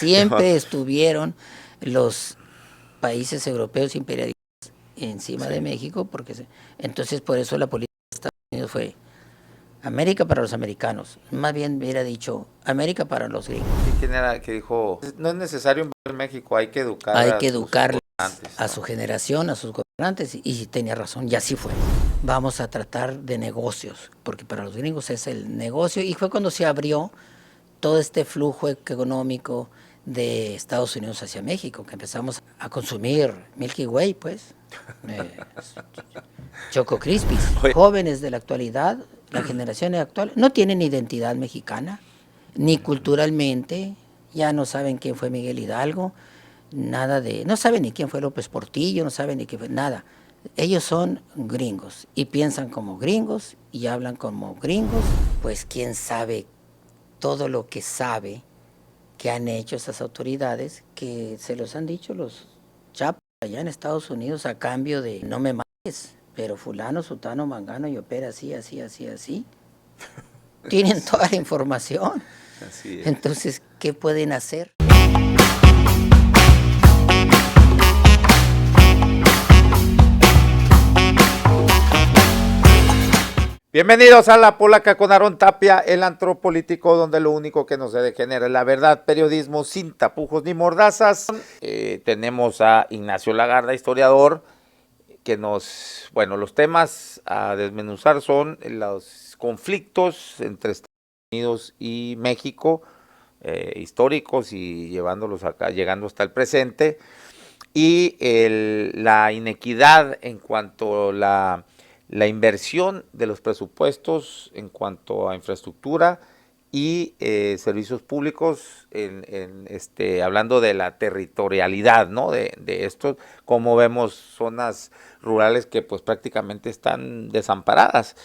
Siempre estuvieron los países europeos imperialistas encima de México, entonces por eso la política de Estados Unidos fue América para los americanos, más bien hubiera dicho América para los gringos. ¿Y quién era que dijo, no es necesario invadir México, hay que educar Hay que educar gobernantes, a su generación, a sus gobernantes, y tenía razón, y así fue. Vamos a tratar de negocios, porque para los gringos es el negocio, y fue cuando se abrió todo este flujo económico de Estados Unidos hacia México, que empezamos a consumir Milky Way, pues, Choco Crispies. Jóvenes de la actualidad, la generación actual, no tienen identidad mexicana, ni culturalmente, ya no saben quién fue Miguel Hidalgo, no saben ni quién fue López Portillo, no saben ni quién fue, nada. Ellos son gringos y piensan como gringos y hablan como gringos, pues quién sabe todo lo que sabe que han hecho esas autoridades, que se los han dicho los chapos allá en Estados Unidos a cambio de no me mates, pero fulano, sutano, mangano y opera así, así, así, así. Tienen toda la información. Así es. Entonces, ¿qué pueden hacer? Bienvenidos a La Polaca con Aarón Tapia, el antropolítico, donde lo único que nos degenera es la verdad, periodismo sin tapujos ni mordazas. Tenemos a Ignacio Lagarda, historiador, que los temas a desmenuzar son los conflictos entre Estados Unidos y México, históricos y llevándolos acá, llegando hasta el presente, y la inequidad en cuanto a la inversión de los presupuestos en cuanto a infraestructura y servicios públicos, hablando de la territorialidad, ¿no? de esto, como vemos zonas rurales que pues prácticamente están desamparadas,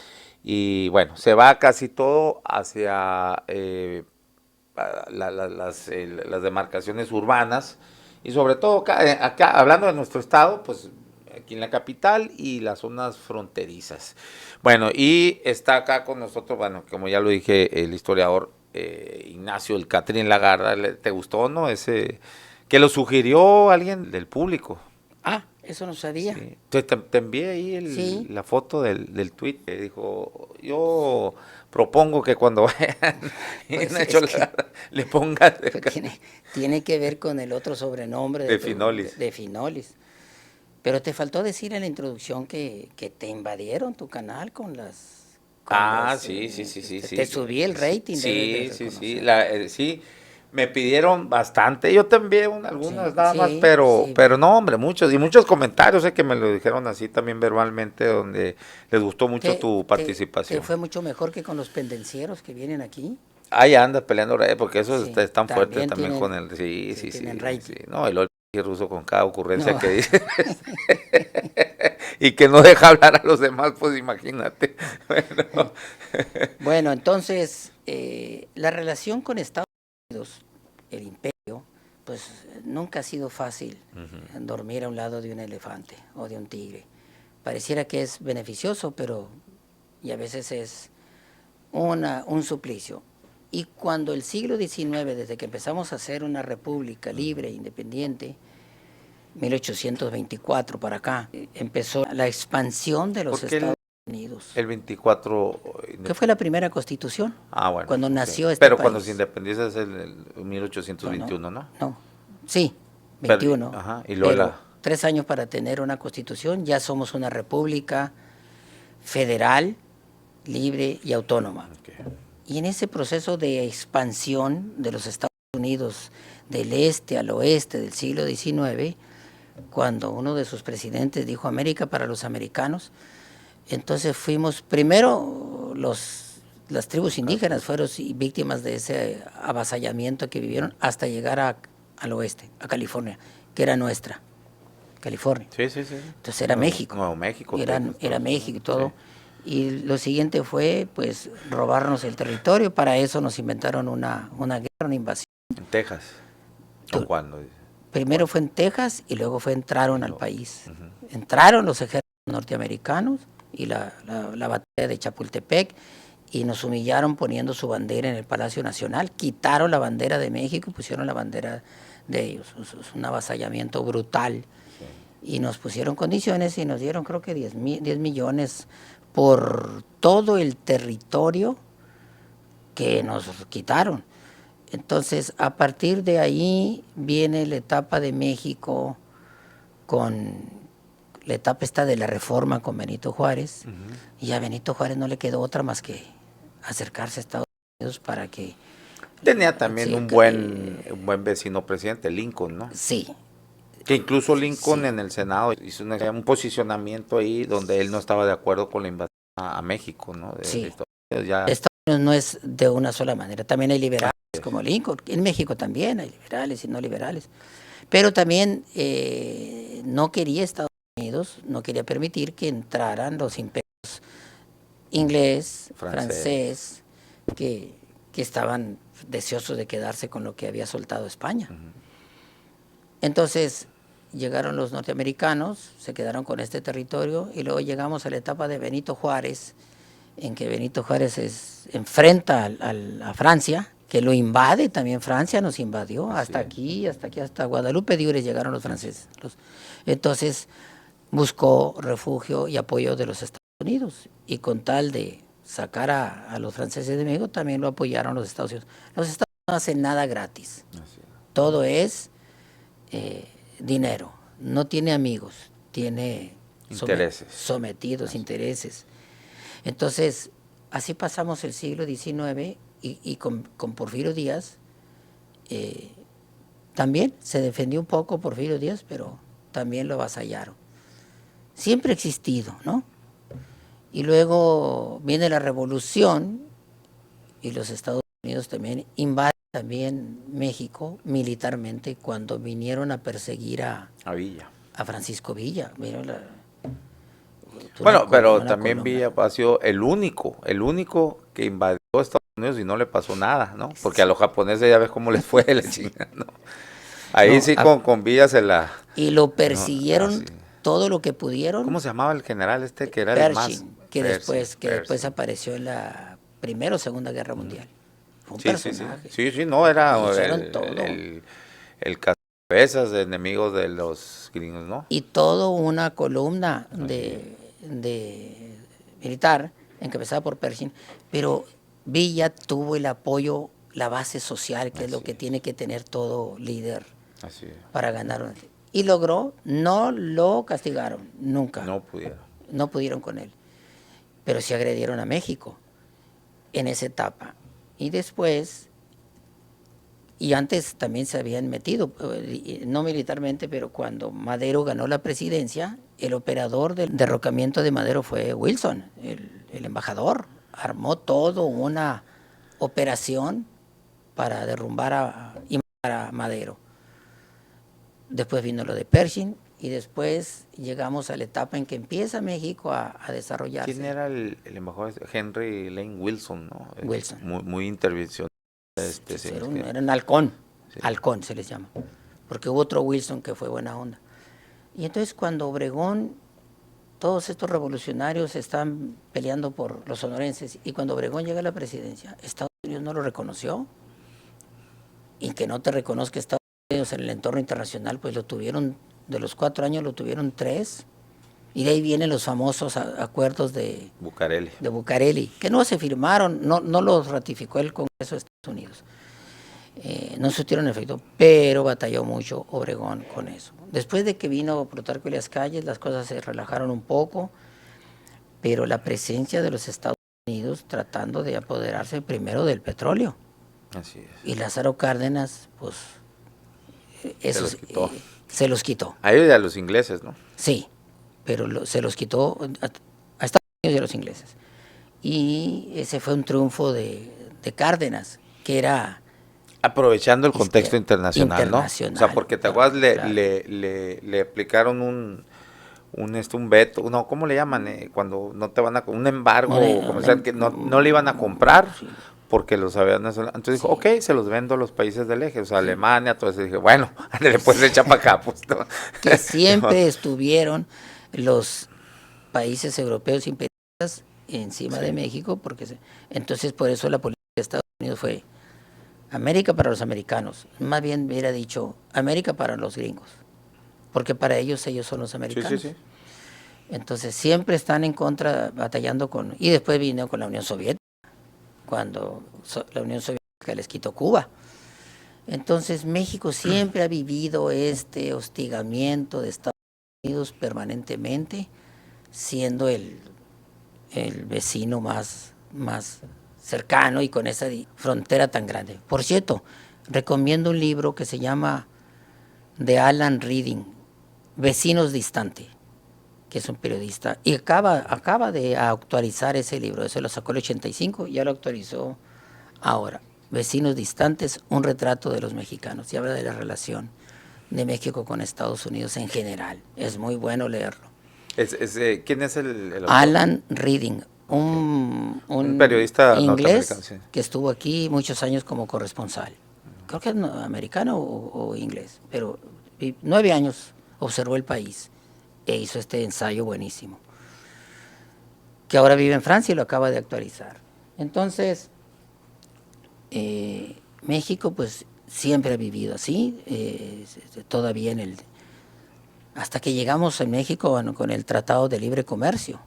y bueno, se va casi todo hacia las demarcaciones urbanas, y sobre todo acá, hablando de nuestro estado, pues aquí en la capital y las zonas fronterizas. Bueno, y está acá con nosotros, bueno, como ya lo dije, el historiador Ignacio el Catrín Lagarda. ¿Te gustó, no? Ese que lo sugirió alguien del público. Ah, eso no sabía. Sí. Te envié ahí la foto del tweet que dijo, yo propongo que cuando vayan pues le pongan tiene que ver con el otro sobrenombre de Finolis. De Finolis. Pero te faltó decir en la introducción que te invadieron tu canal con las... Sí. Te subí el rating. Sí, me pidieron bastante. Yo te envié algunas nada más, pero no, hombre, muchos. Y muchos comentarios, sé que me lo dijeron así también verbalmente, donde les gustó mucho tu participación. Te fue mucho mejor que con los pendencieros que vienen aquí. Ahí anda peleando, porque esos están fuertes también tienen, con el... tienen rating. No, el ruso con cada ocurrencia que dice y que no deja hablar a los demás, pues imagínate. Bueno, entonces la relación con Estados Unidos, el imperio, pues nunca ha sido fácil dormir a un lado de un elefante o de un tigre. Pareciera que es beneficioso, pero y a veces es un suplicio. Y cuando el siglo XIX, desde que empezamos a ser una república libre, independiente, 1824 para acá, empezó la expansión de los Estados Unidos. El 24... ¿Qué fue la primera constitución? Bueno. Cuando nació Pero país. cuando se independiza es el 1821, ¿no? No, sí, 21. Pero, y luego 3 años para tener una constitución, ya somos una república federal, libre y autónoma. Okay. Y en ese proceso de expansión de los Estados Unidos del este al oeste del siglo XIX, cuando uno de sus presidentes dijo América para los americanos, entonces fuimos, primero las tribus indígenas fueron víctimas de ese avasallamiento que vivieron hasta llegar al oeste, a California, que era nuestra, California. Sí. Entonces era México. Nuevo México. Era México y todo. Sí. Y lo siguiente fue, pues, robarnos el territorio. Para eso nos inventaron una guerra, una invasión. ¿En Texas? ¿O cuándo? Primero fue en Texas y luego entraron al país. Entraron los ejércitos norteamericanos y la batalla de Chapultepec, y nos humillaron poniendo su bandera en el Palacio Nacional, quitaron la bandera de México y pusieron la bandera de ellos. Es un avasallamiento brutal. Y nos pusieron condiciones y nos dieron creo que 10 millones por todo el territorio que nos quitaron. Entonces, a partir de ahí viene la etapa de México con la etapa esta de la reforma con Benito Juárez, y a Benito Juárez no le quedó otra más que acercarse a Estados Unidos para que... Tenía también un buen vecino presidente, Lincoln, ¿no? Sí. Que incluso Lincoln en el Senado hizo un posicionamiento ahí donde él no estaba de acuerdo con la invasión a México, ¿no? De Estados Unidos, ya. Estados Unidos no es de una sola manera, también hay liberales como Lincoln, en México también hay liberales y no liberales, pero también no quería Estados Unidos, no quería permitir que entraran los imperios inglés, francés que estaban deseosos de quedarse con lo que había soltado España. Entonces llegaron los norteamericanos, se quedaron con este territorio y luego llegamos a la etapa de Benito Juárez, en que Benito Juárez enfrenta a Francia, que lo invade también. Francia nos invadió, hasta aquí, hasta Guadalupe Diures llegaron los franceses. Entonces buscó refugio y apoyo de los Estados Unidos, y con tal de sacar a los franceses de México, también lo apoyaron los Estados Unidos. Los Estados Unidos no hacen nada gratis, todo es dinero, no tiene amigos, tiene intereses. Sometidos, intereses. Entonces, así pasamos el siglo XIX y con Porfirio Díaz, también se defendió un poco Porfirio Díaz, pero también lo avasallaron. Siempre ha existido, ¿no? Y luego viene la revolución y los Estados Unidos también invaden también México militarmente cuando vinieron a perseguir a Villa. A Francisco Villa. Bueno, pero también Villa ha sido el único que invadió Estados Unidos y no le pasó nada, ¿no? Porque a los japoneses ya ves cómo les fue la chingada, ¿no? Ahí sí con Villa se la... Y lo persiguieron todo lo que pudieron. ¿Cómo se llamaba el general que era Pershing, el más? que después apareció en la Primera o Segunda Guerra Mundial. Fue un personaje. Sí, no, era el cabezas de enemigos de los gringos, ¿no? Y toda una columna de militar encabezada por Pershing, pero Villa tuvo el apoyo, la base social, que es lo que tiene que tener todo líder para ganar. Y logró, no lo castigaron, nunca. No pudieron con él. Pero sí agredieron a México en esa etapa. Y después, y antes también se habían metido, no militarmente, pero cuando Madero ganó la presidencia, el operador del derrocamiento de Madero fue Wilson, el embajador. Armó todo una operación para derrumbar y matar a Madero. Después vino lo de Pershing y después llegamos a la etapa en que empieza México a desarrollarse. ¿Quién era el embajador? Henry Lane Wilson, ¿no? Wilson. Muy intervención. Era un halcón, halcón se les llama, porque hubo otro Wilson que fue buena onda. Y entonces cuando Obregón, todos estos revolucionarios están peleando por los sonorenses, y cuando Obregón llega a la presidencia, Estados Unidos no lo reconoció, y que no te reconozca Estados Unidos en el entorno internacional, pues lo tuvieron, de los 4 años lo tuvieron 3, y de ahí vienen los famosos acuerdos de Bucareli, que no se firmaron, no los ratificó el Congreso de Estados Unidos. No surtieron efecto, pero batalló mucho Obregón con eso. Después de que vino Plutarco Elías Calles, las cosas se relajaron un poco, pero la presencia de los Estados Unidos tratando de apoderarse primero del petróleo. Así es. Y Lázaro Cárdenas, pues, eso se los quitó. A ellos y a los ingleses, ¿no? Sí, pero se los quitó a Estados Unidos y a los ingleses. Y ese fue un triunfo de Cárdenas, que era... Aprovechando el contexto internacional, ¿no? O sea, porque te acuerdas, le aplicaron un veto, no, ¿cómo le llaman? Cuando no te van a... Un embargo comercial, que no le iban a comprar porque los habían... Entonces dijo, ok, se los vendo a los países del eje, o sea, Alemania, todo eso. Y dije, bueno, le puedes echar para acá, pues. ¿No? Que siempre estuvieron los países europeos imperialistas encima Sí. de México, entonces por eso la política de Estados Unidos fue América para los americanos, más bien hubiera dicho América para los gringos, porque para ellos son los Sí, americanos. sí, sí. Entonces siempre están en contra, batallando con, y después vino con la Unión Soviética, cuando la Unión Soviética les quitó Cuba. Entonces México siempre ha vivido este hostigamiento de Estados Unidos permanentemente, siendo el vecino más cercano y con esa frontera tan grande. Por cierto, recomiendo un libro que se llama de Alan Reading, Vecinos Distantes, que es un periodista, y acaba de actualizar ese libro. Eso lo sacó el 85 y ya lo actualizó ahora. Vecinos Distantes, un retrato de los mexicanos, y habla de la relación de México con Estados Unidos en general. Es muy bueno leerlo. ¿Quién es el autor? Alan Reading, Un un periodista norteamericano, inglés sí. que estuvo aquí muchos años como corresponsal. Creo que es americano o inglés, pero 9 años observó el país e hizo este ensayo buenísimo, que ahora vive en Francia y lo acaba de actualizar. Entonces, México pues siempre ha vivido así, todavía hasta que llegamos en México, bueno, con el Tratado de Libre Comercio,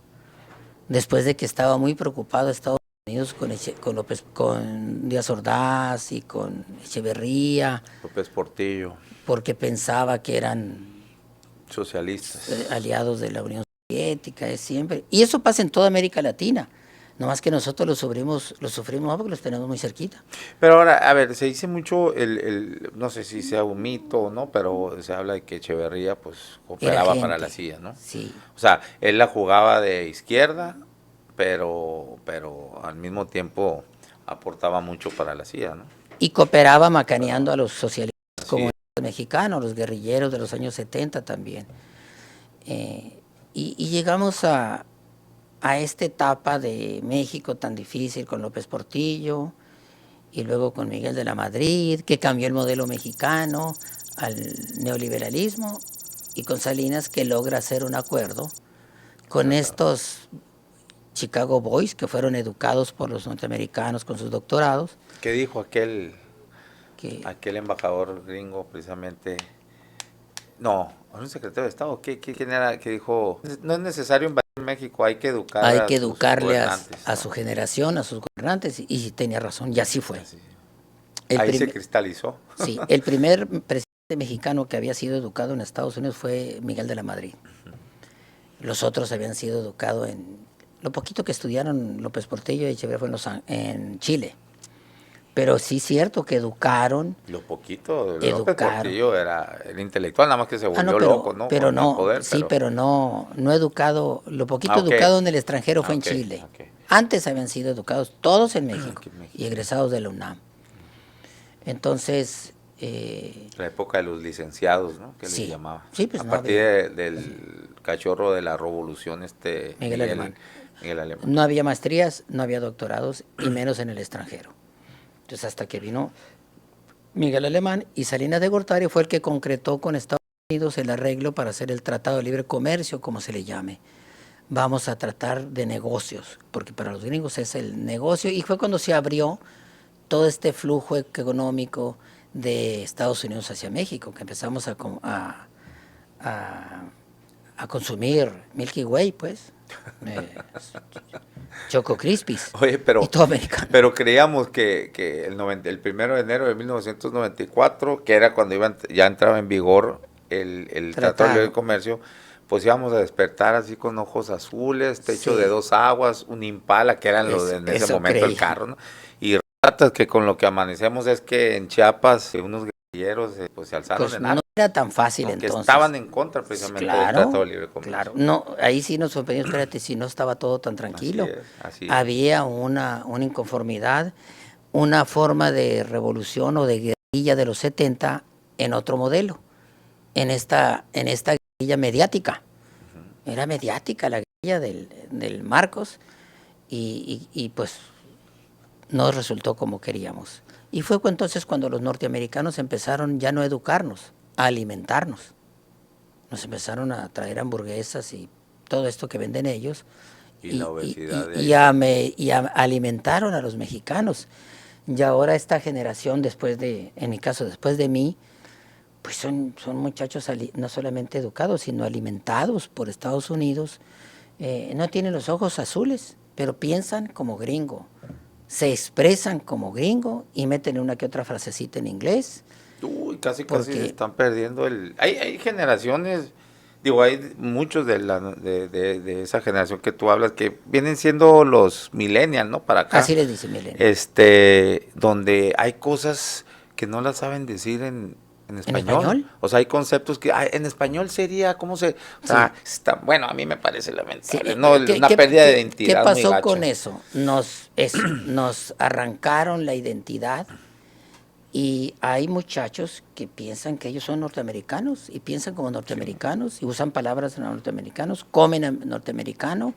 después de que estaba muy preocupado Estados Unidos con Díaz Ordaz y con Echeverría, López Portillo, porque pensaba que eran socialistas. aliados de la Unión Soviética, es siempre. Y eso pasa en toda América Latina. No más que nosotros lo sufrimos más porque los tenemos muy cerquita. Pero ahora, a ver, se dice mucho no sé si sea un mito o no, pero se habla de que Echeverría pues cooperaba para la CIA, ¿no? Sí. O sea, él la jugaba de izquierda, pero al mismo tiempo aportaba mucho para la CIA, ¿no? Y cooperaba macaneando a los socialistas como Sí. los mexicanos, los guerrilleros de los años 70 también. Y llegamos a esta etapa de México tan difícil con López Portillo y luego con Miguel de la Madrid, que cambió el modelo mexicano al neoliberalismo, y con Salinas, que logra hacer un acuerdo con estos Chicago Boys que fueron educados por los norteamericanos con sus doctorados. ¿Qué dijo aquel embajador gringo precisamente? No, un secretario de Estado. ¿Quién era que dijo? No es necesario invadir México, hay que educar Hay que sus educarle gobernantes, a ¿no? su generación, a sus gobernantes, y tenía razón, y así fue. Así. Ahí se primer, cristalizó. Sí, el primer presidente mexicano que había sido educado en Estados Unidos fue Miguel de la Madrid. Los otros habían sido educados lo poquito que estudiaron López Portillo y Echeverría fue en Chile. Pero sí es cierto que educaron. Lo poquito, López Portillo era el intelectual, nada más que se volvió loco, ¿no? Pero con no, el poder, sí, pero no educado. Lo poquito okay. educado en el extranjero fue en Okay, Chile. okay. Antes habían sido educados todos en México y egresados de la UNAM. Entonces, la época de los licenciados, ¿no? Que sí, les llamaba. Sí, pues a partir del cachorro de la revolución, Miguel Alemán. Miguel Alemán. No había maestrías, no había doctorados, y menos en el extranjero. Entonces, hasta que vino Miguel Alemán, y Salinas de Gortari fue el que concretó con Estados Unidos el arreglo para hacer el Tratado de Libre Comercio, como se le llame. Vamos a tratar de negocios, porque para los gringos es el negocio, y fue cuando se abrió todo este flujo económico de Estados Unidos hacia México, que empezamos a consumir Milky Way, pues, Choco Crispies. Oye, y todo americano. Pero creíamos que el 1 de enero de 1994, que era cuando ya entraba en vigor el Tratado de Libre Comercio, pues íbamos a despertar así con ojos azules, techo de 2 aguas, un Impala, que eran en ese momento el carro, ¿no? Y ratas que con lo que amanecemos es que en Chiapas unos guerrilleros pues se alzaron pues en armas. No era tan fácil que entonces. Estaban en contra precisamente del Tratado de Libre Comercio. Claro, no, ahí sí nos sorprendió, espérate, si no estaba todo tan tranquilo. Así es. Había una inconformidad, una forma de revolución o de guerrilla de los 70 en otro modelo, en esta guerrilla mediática. Era mediática la guerrilla del Marcos, y pues no resultó como queríamos. Y fue entonces cuando los norteamericanos empezaron ya no a educarnos, a alimentarnos. Nos empezaron a traer hamburguesas y todo esto que venden ellos, Y la obesidad alimentaron a los mexicanos. Y ahora esta generación, en mi caso, después de mí, pues son muchachos no solamente educados, sino alimentados por Estados Unidos. No tienen los ojos azules, pero piensan como gringo. Se expresan como gringo y meten una que otra frasecita en inglés. Uy, casi se están perdiendo hay generaciones, digo, hay muchos de esa generación que tú hablas que vienen siendo los millennials, ¿no? Para acá. Así les dice millennials. Donde hay cosas que no las saben decir en español. ¿En español? O sea, hay conceptos que en español sería, ¿cómo se...? O sea, bueno, a mí me parece lamentable, sí, ¿no? Una pérdida de identidad. ¿Qué pasó muy gacha con eso? Nos arrancaron la identidad y hay muchachos que piensan que ellos son norteamericanos y piensan como norteamericanos y usan palabras norteamericanos, comen norteamericano.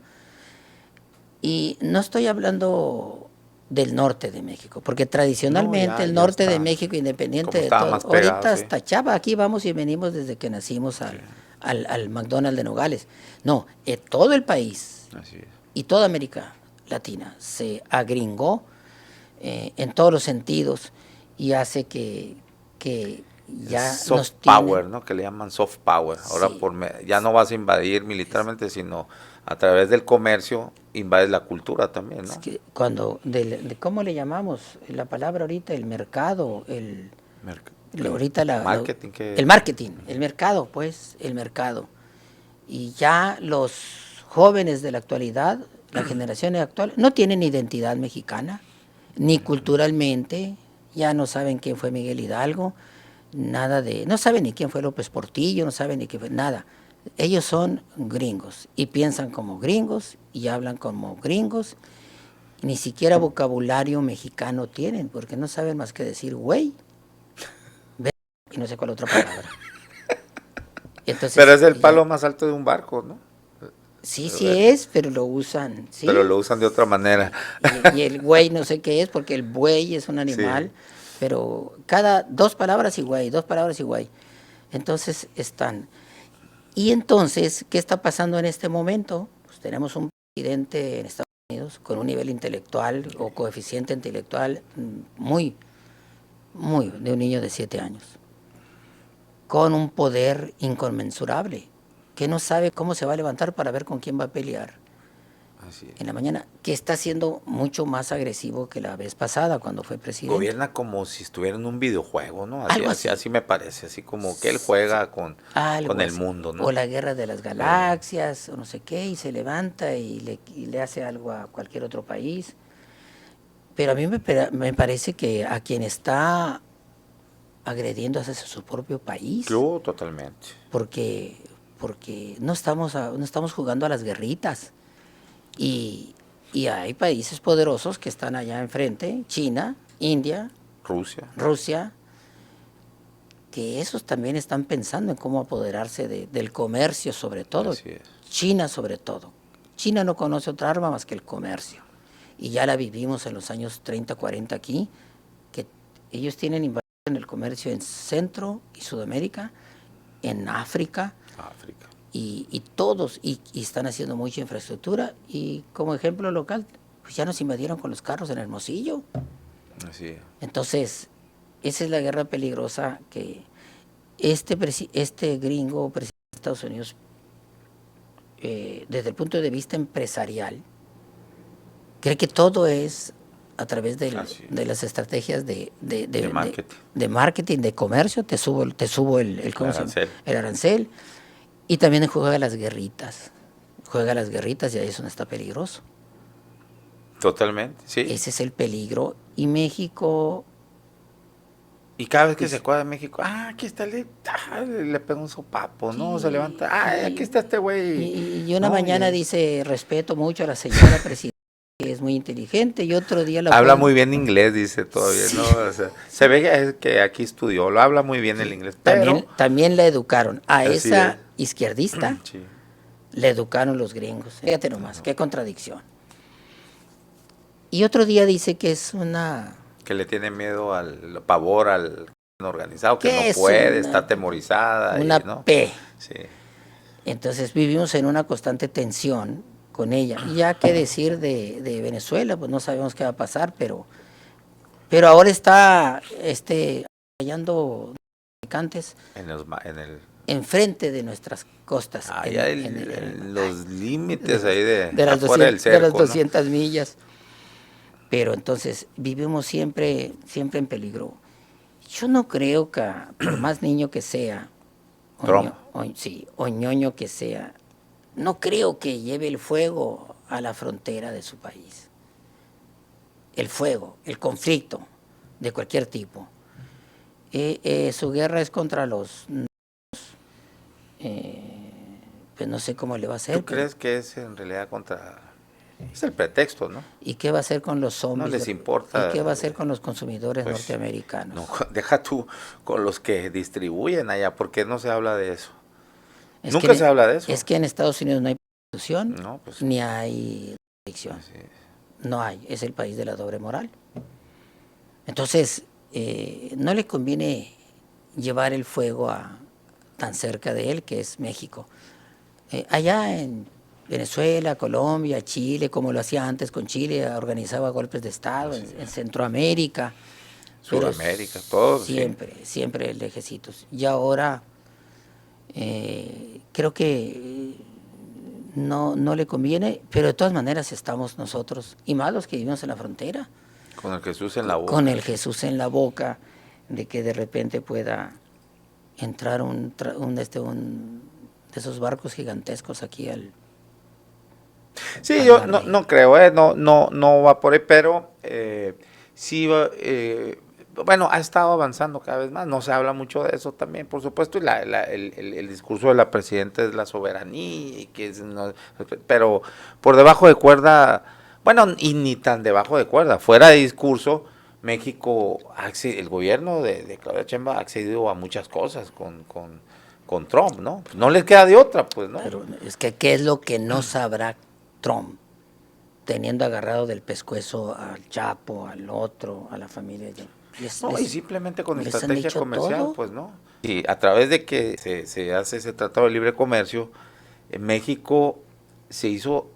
Y no estoy hablando del norte de México, porque tradicionalmente el norte de México, independiente de todo, ahorita hasta Chava, aquí vamos y venimos desde que nacimos al McDonald's de Nogales. No, todo el país y toda América Latina se agringó en todos los sentidos y hace que ya soft power, ¿no? Que le llaman soft power. Ahora ya no vas a invadir militarmente, sino a través del comercio invades la cultura también, ¿no? Es que ¿cómo le llamamos la palabra ahorita? El mercado, el marketing, el mercado, pues, el mercado. Y ya los jóvenes de la actualidad, la generación actual, no tienen identidad mexicana, ni culturalmente, ya no saben quién fue Miguel Hidalgo, no saben ni quién fue López Portillo, no saben ni quién fue nada. Ellos son gringos y piensan como gringos y hablan como gringos. Ni siquiera vocabulario mexicano tienen, porque no saben más que decir güey y no sé cuál otra palabra. Entonces, pero es el palo más alto de un barco, ¿no? Sí es, pero lo usan. ¿sí? Pero lo usan de otra manera. Y el güey no sé qué es, porque el buey es un animal, pero cada dos palabras y güey. Entonces están. Y entonces, ¿qué está pasando en este momento? Pues tenemos un presidente en Estados Unidos con un nivel intelectual o coeficiente intelectual muy de un niño de 7 años, con un poder inconmensurable, que no sabe cómo se va a levantar para ver con quién va a pelear. En la mañana, que está siendo mucho más agresivo que la vez pasada cuando fue presidente. Gobierna como si estuviera en un videojuego, ¿no? Así me parece, así como que él juega con el mundo, ¿no? O la guerra de las galaxias, o no sé qué, y se levanta y le hace algo a cualquier otro país. Pero a mí me parece que a quien está agrediendo es a su propio país. Yo totalmente. Porque no estamos jugando a las guerritas. Y hay países poderosos que están allá enfrente, China, India, Rusia, que esos también están pensando en cómo apoderarse del comercio sobre todo. China sobre todo. China no conoce otra arma más que el comercio. Y ya la vivimos en los años 30, 40 aquí, que ellos tienen invasión en el comercio en Centro y Sudamérica, en África. Y todos, y están haciendo mucha infraestructura, y como ejemplo local, pues ya nos invadieron con los carros en Hermosillo. Así es. Entonces, esa es la guerra peligrosa que este gringo presidente de Estados Unidos, desde el punto de vista empresarial, cree que todo es a través de las estrategias de marketing, de comercio, te subo el arancel. Y también juega las guerritas. Y ahí es donde está peligroso. Totalmente, sí. Ese es el peligro. Y México... Y cada vez que se acuerda de México, aquí está le pega un sopapo, ¿no? Se levanta, aquí está este güey. Y una mañana dice, respeto mucho a la señora presidenta, que es muy inteligente, y otro día habla muy bien inglés, dice todavía, ¿no? O sea, se ve que aquí estudió, lo habla muy bien el inglés, pero... También la educaron. A esa izquierdista le educaron los gringos. Fíjate nomás, qué contradicción. Y otro día dice que es una... Que le tiene miedo al pavor al organizado, que no puede, está atemorizada. Una P. Sí. Entonces vivimos en una constante tensión con ella. Y ya qué decir de Venezuela, pues no sabemos qué va a pasar, pero ahora está hallando traficantes En el, enfrente de nuestras costas, allá en los límites ahí de de las afuera del 200, de las cerco, ¿no? 200 millas. Pero entonces vivimos siempre en peligro. Yo no creo que, por más niño que sea, Trump. sí, o ñoño que sea, no creo que lleve el fuego a la frontera de su país. El fuego, el conflicto de cualquier tipo. Su guerra es contra los... pues no sé cómo le va a hacer. ¿Tú crees que es en realidad contra... Es el pretexto, ¿no? ¿Y qué va a hacer con los No zombies? les ¿Y importa. qué va a hacer con los consumidores Pues, norteamericanos? no, deja tú con los que distribuyen allá, porque no se habla de eso. Es Nunca que, se habla de eso. Es que en Estados Unidos no hay prostitución, No, pues ni hay adicción. así es. No hay, es el país de la doble moral. Entonces, no le conviene llevar el fuego tan cerca de él, que es México. Allá en Venezuela, Colombia, Chile, como lo hacía antes con Chile, organizaba golpes de Estado, en Centroamérica. Sudamérica, todo, siempre el ejércitos. Y ahora creo que no le conviene, pero de todas maneras estamos nosotros, y más los que vivimos en la frontera, con el Jesús en la boca. con el Jesús en la boca, de que de repente pueda entrar un de esos barcos gigantescos aquí al... Sí, yo no creo, no va por ahí, pero sí va, bueno, ha estado avanzando cada vez más, no se habla mucho de eso también, por supuesto, y el discurso de la presidenta es la soberanía, y que pero por debajo de cuerda, bueno, y ni tan debajo de cuerda, fuera de discurso, México, el gobierno de Claudia Sheinbaum ha accedido a muchas cosas con Trump, ¿no? Pues no les queda de otra, pues, ¿no? Pero es que, ¿qué es lo que no sabrá Trump, teniendo agarrado del pescuezo al Chapo, al otro, a la familia? Y simplemente con les han estrategia dicho comercial, todo. pues, ¿no? Y a través de que se hace ese tratado de libre comercio, México se hizo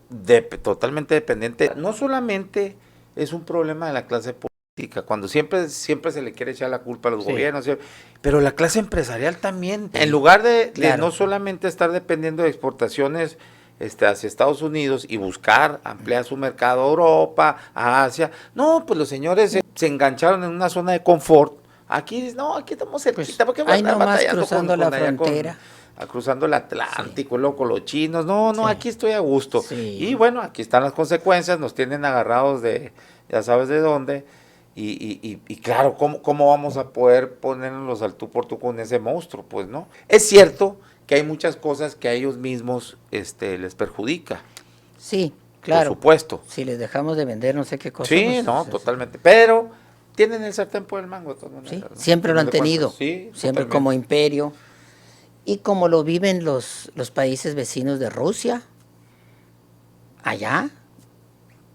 totalmente dependiente. No solamente es un problema de la clase política, cuando siempre se le quiere echar la culpa a los gobiernos, pero la clase empresarial también, en lugar de no solamente estar dependiendo de exportaciones hacia Estados Unidos y buscar ampliar su mercado a Europa, a Asia, no, pues los señores se engancharon en una zona de confort. Aquí estamos cerquita, porque ahí nomás cruzando la frontera. Cruzando el Atlántico, luego con los chinos, aquí estoy a gusto. Sí. Y bueno, aquí están las consecuencias, nos tienen agarrados de, ya sabes de dónde, y claro, ¿cómo vamos a poder ponernos al tú por tú con ese monstruo? Pues no. Es cierto que hay muchas cosas que a ellos mismos les perjudica. Sí, claro. Por supuesto. Si les dejamos de vender no sé qué cosas. Sí, totalmente. Pero tienen el sartén por el mango de todas maneras. Sí, ¿no? siempre lo han tenido. Sí, siempre totalmente. Como imperio. Y como lo viven los países vecinos de Rusia, allá.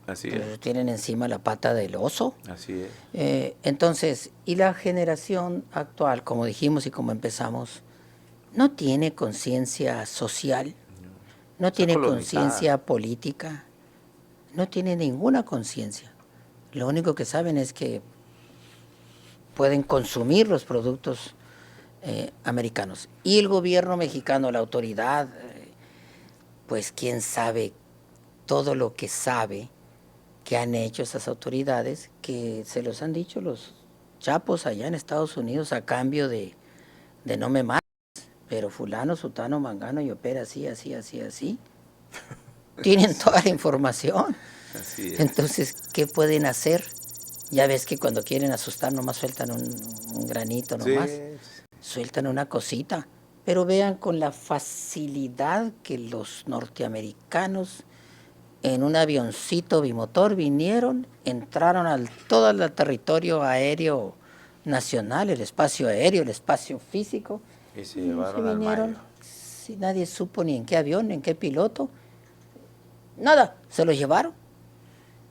Así es. Tienen encima la pata del oso. Así es. Entonces, y la generación actual, como dijimos y como empezamos, no tiene conciencia social, no tiene conciencia política, no tiene ninguna conciencia. Lo único que saben es que pueden consumir los productos americanos. Y el gobierno mexicano, la autoridad, pues quién sabe todo lo que sabe que han hecho esas autoridades, que se los han dicho los chapos allá en Estados Unidos a cambio de no me mates, pero fulano, sutano, mangano y opera así. Tienen toda la información. Así es. Entonces, ¿qué pueden hacer? Ya ves que cuando quieren asustar nomás sueltan un granito nomás. Sí. Sueltan una cosita. Pero vean con la facilidad que los norteamericanos en un avioncito bimotor vinieron, entraron todo el territorio aéreo nacional, el espacio aéreo, el espacio físico. Y se llevaron al Mayo. Si nadie supo ni en qué avión, en qué piloto. Nada, se lo llevaron.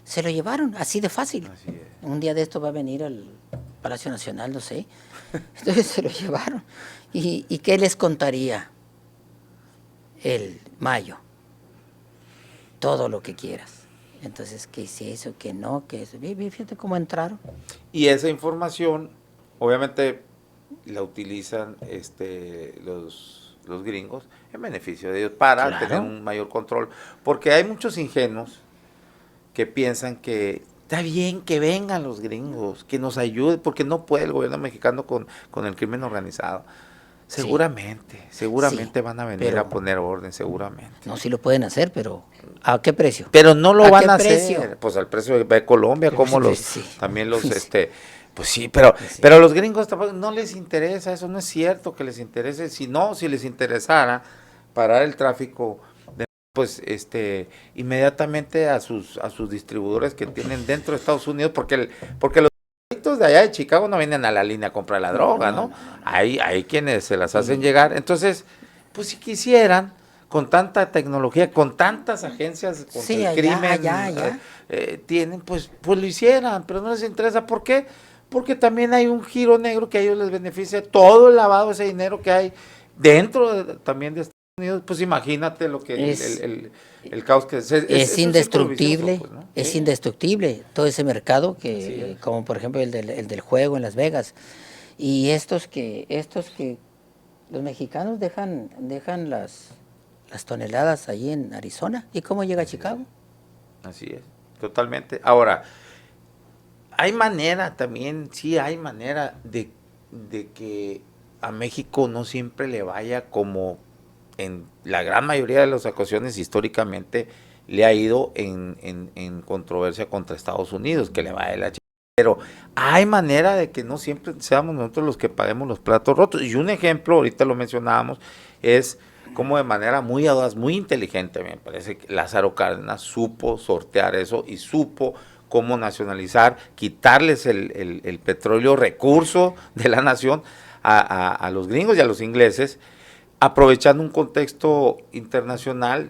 Se lo llevaron, así de fácil. Así es. Un día de esto va a venir al Palacio Nacional, no sé. Entonces se lo llevaron. ¿Y qué les contaría el Mayo? todo lo que quieras. Entonces, que si eso, que no, que eso. Fíjate cómo entraron. Y esa información, obviamente, la utilizan los gringos en beneficio de ellos para Claro. tener un mayor control. Porque hay muchos ingenuos que piensan que está bien que vengan los gringos, que nos ayuden, porque no puede el gobierno mexicano con el crimen organizado. Seguramente Sí, van a venir pero a poner orden, seguramente. no, sí lo pueden hacer, pero ¿a qué precio? Pero no lo ¿A van qué a precio? hacer, pues al precio de Colombia, como los, Sí. también los, Sí. pues sí, pero Sí. pero a los gringos tampoco no les interesa, eso no es cierto que les interese, si les interesara parar el tráfico, pues inmediatamente a sus distribuidores que tienen dentro de Estados Unidos, porque los de allá de Chicago no vienen a la línea a comprar la droga, ¿no? Hay quienes se las hacen llegar. Entonces, pues si quisieran, con tanta tecnología, con tantas agencias contra el crimen, tienen, pues lo hicieran, pero no les interesa. ¿Por qué? Porque también hay un giro negro que a ellos les beneficia, todo el lavado, ese dinero que hay dentro también de Estados Unidos. Pues imagínate lo que el caos que es indestructible, vicioso, pues, ¿no? es indestructible todo ese mercado que, como por ejemplo el del juego en Las Vegas, y estos que los mexicanos dejan las toneladas allí en Arizona, ¿y cómo llega a Chicago? Así es, totalmente. Ahora, hay manera también, sí hay manera de que a México no siempre le vaya como en la gran mayoría de las ocasiones históricamente le ha ido en controversia contra Estados Unidos, que le va de la chica. Pero hay manera de que no siempre seamos nosotros los que paguemos los platos rotos. Y un ejemplo, ahorita lo mencionábamos, es como de manera muy audaz, muy inteligente, me parece que Lázaro Cárdenas supo sortear eso y supo cómo nacionalizar, quitarles el petróleo, recurso de la nación a los gringos y a los ingleses, aprovechando un contexto internacional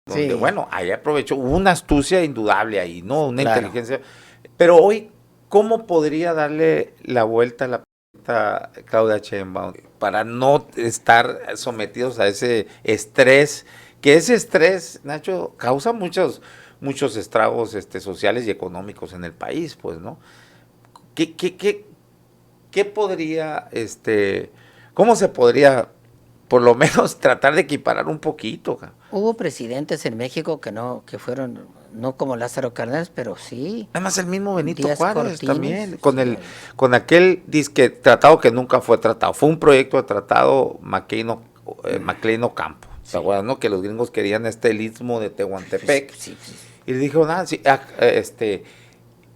donde, bueno, ahí aprovechó, hubo una astucia indudable ahí, ¿no? Una inteligencia. Pero hoy, ¿cómo podría darle la vuelta a la presidenta Claudia Sheinbaum para no estar sometidos a ese estrés? Que ese estrés, Nacho, causa muchos estragos sociales y económicos en el país, pues, ¿no? ¿Qué podría, cómo se podría por lo menos tratar de equiparar un poquito? Hubo presidentes en México que fueron, no como Lázaro Cárdenas, pero sí. Además el mismo Benito Díaz Juárez Cortines, también, con aquel disque tratado que nunca fue tratado. Fue un proyecto de tratado McLean Ocampo. ¿Se acuerdan, no? Que los gringos querían el istmo de Tehuantepec. Sí. Y le dijo, nada, sí,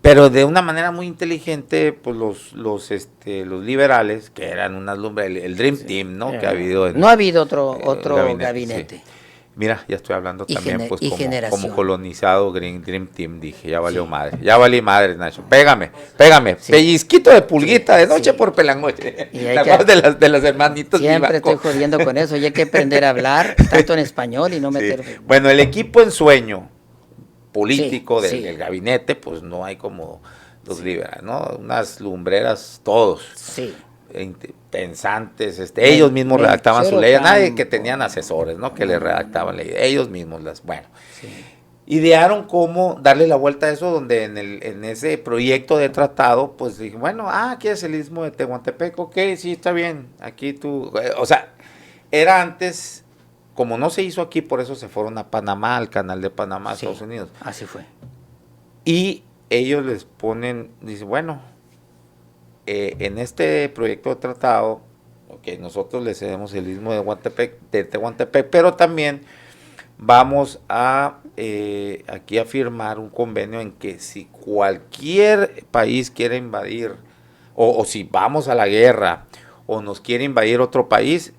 pero de una manera muy inteligente, pues los liberales, que eran unas lumbres, el Dream Team, ¿no? Que ha habido no ha habido otro gabinete. Sí. Mira, ya estoy hablando también, pues, como colonizado Dream Team, dije, ya valió madre, ya valí madre, Nacho, pégame, pellizquito de pulguita de noche por pelangoche, de las hermanitos. Siempre estoy jodiendo con eso, y hay que aprender a hablar, tanto en español y no meter... Bueno, el equipo en sueño político del gabinete, pues no hay como los liberales, ¿no? Unas lumbreras todos. Sí. Pensantes, ellos mismos redactaban su ley, nadie que tenían asesores, ¿no? Que le redactaban ley, ellos mismos idearon cómo darle la vuelta a eso, donde en ese proyecto de tratado, pues dije, bueno, aquí es el istmo de Tehuantepec, ok, sí, está bien, aquí tú, o sea, era antes, como no se hizo aquí, por eso se fueron a Panamá, al canal de Panamá, Estados Unidos. Así fue. Y ellos les ponen, dice, bueno, en este proyecto de tratado, nosotros le cedemos el istmo de Tehuantepec, pero también vamos a aquí a firmar un convenio en que si cualquier país quiere invadir, o si vamos a la guerra, o nos quiere invadir otro país,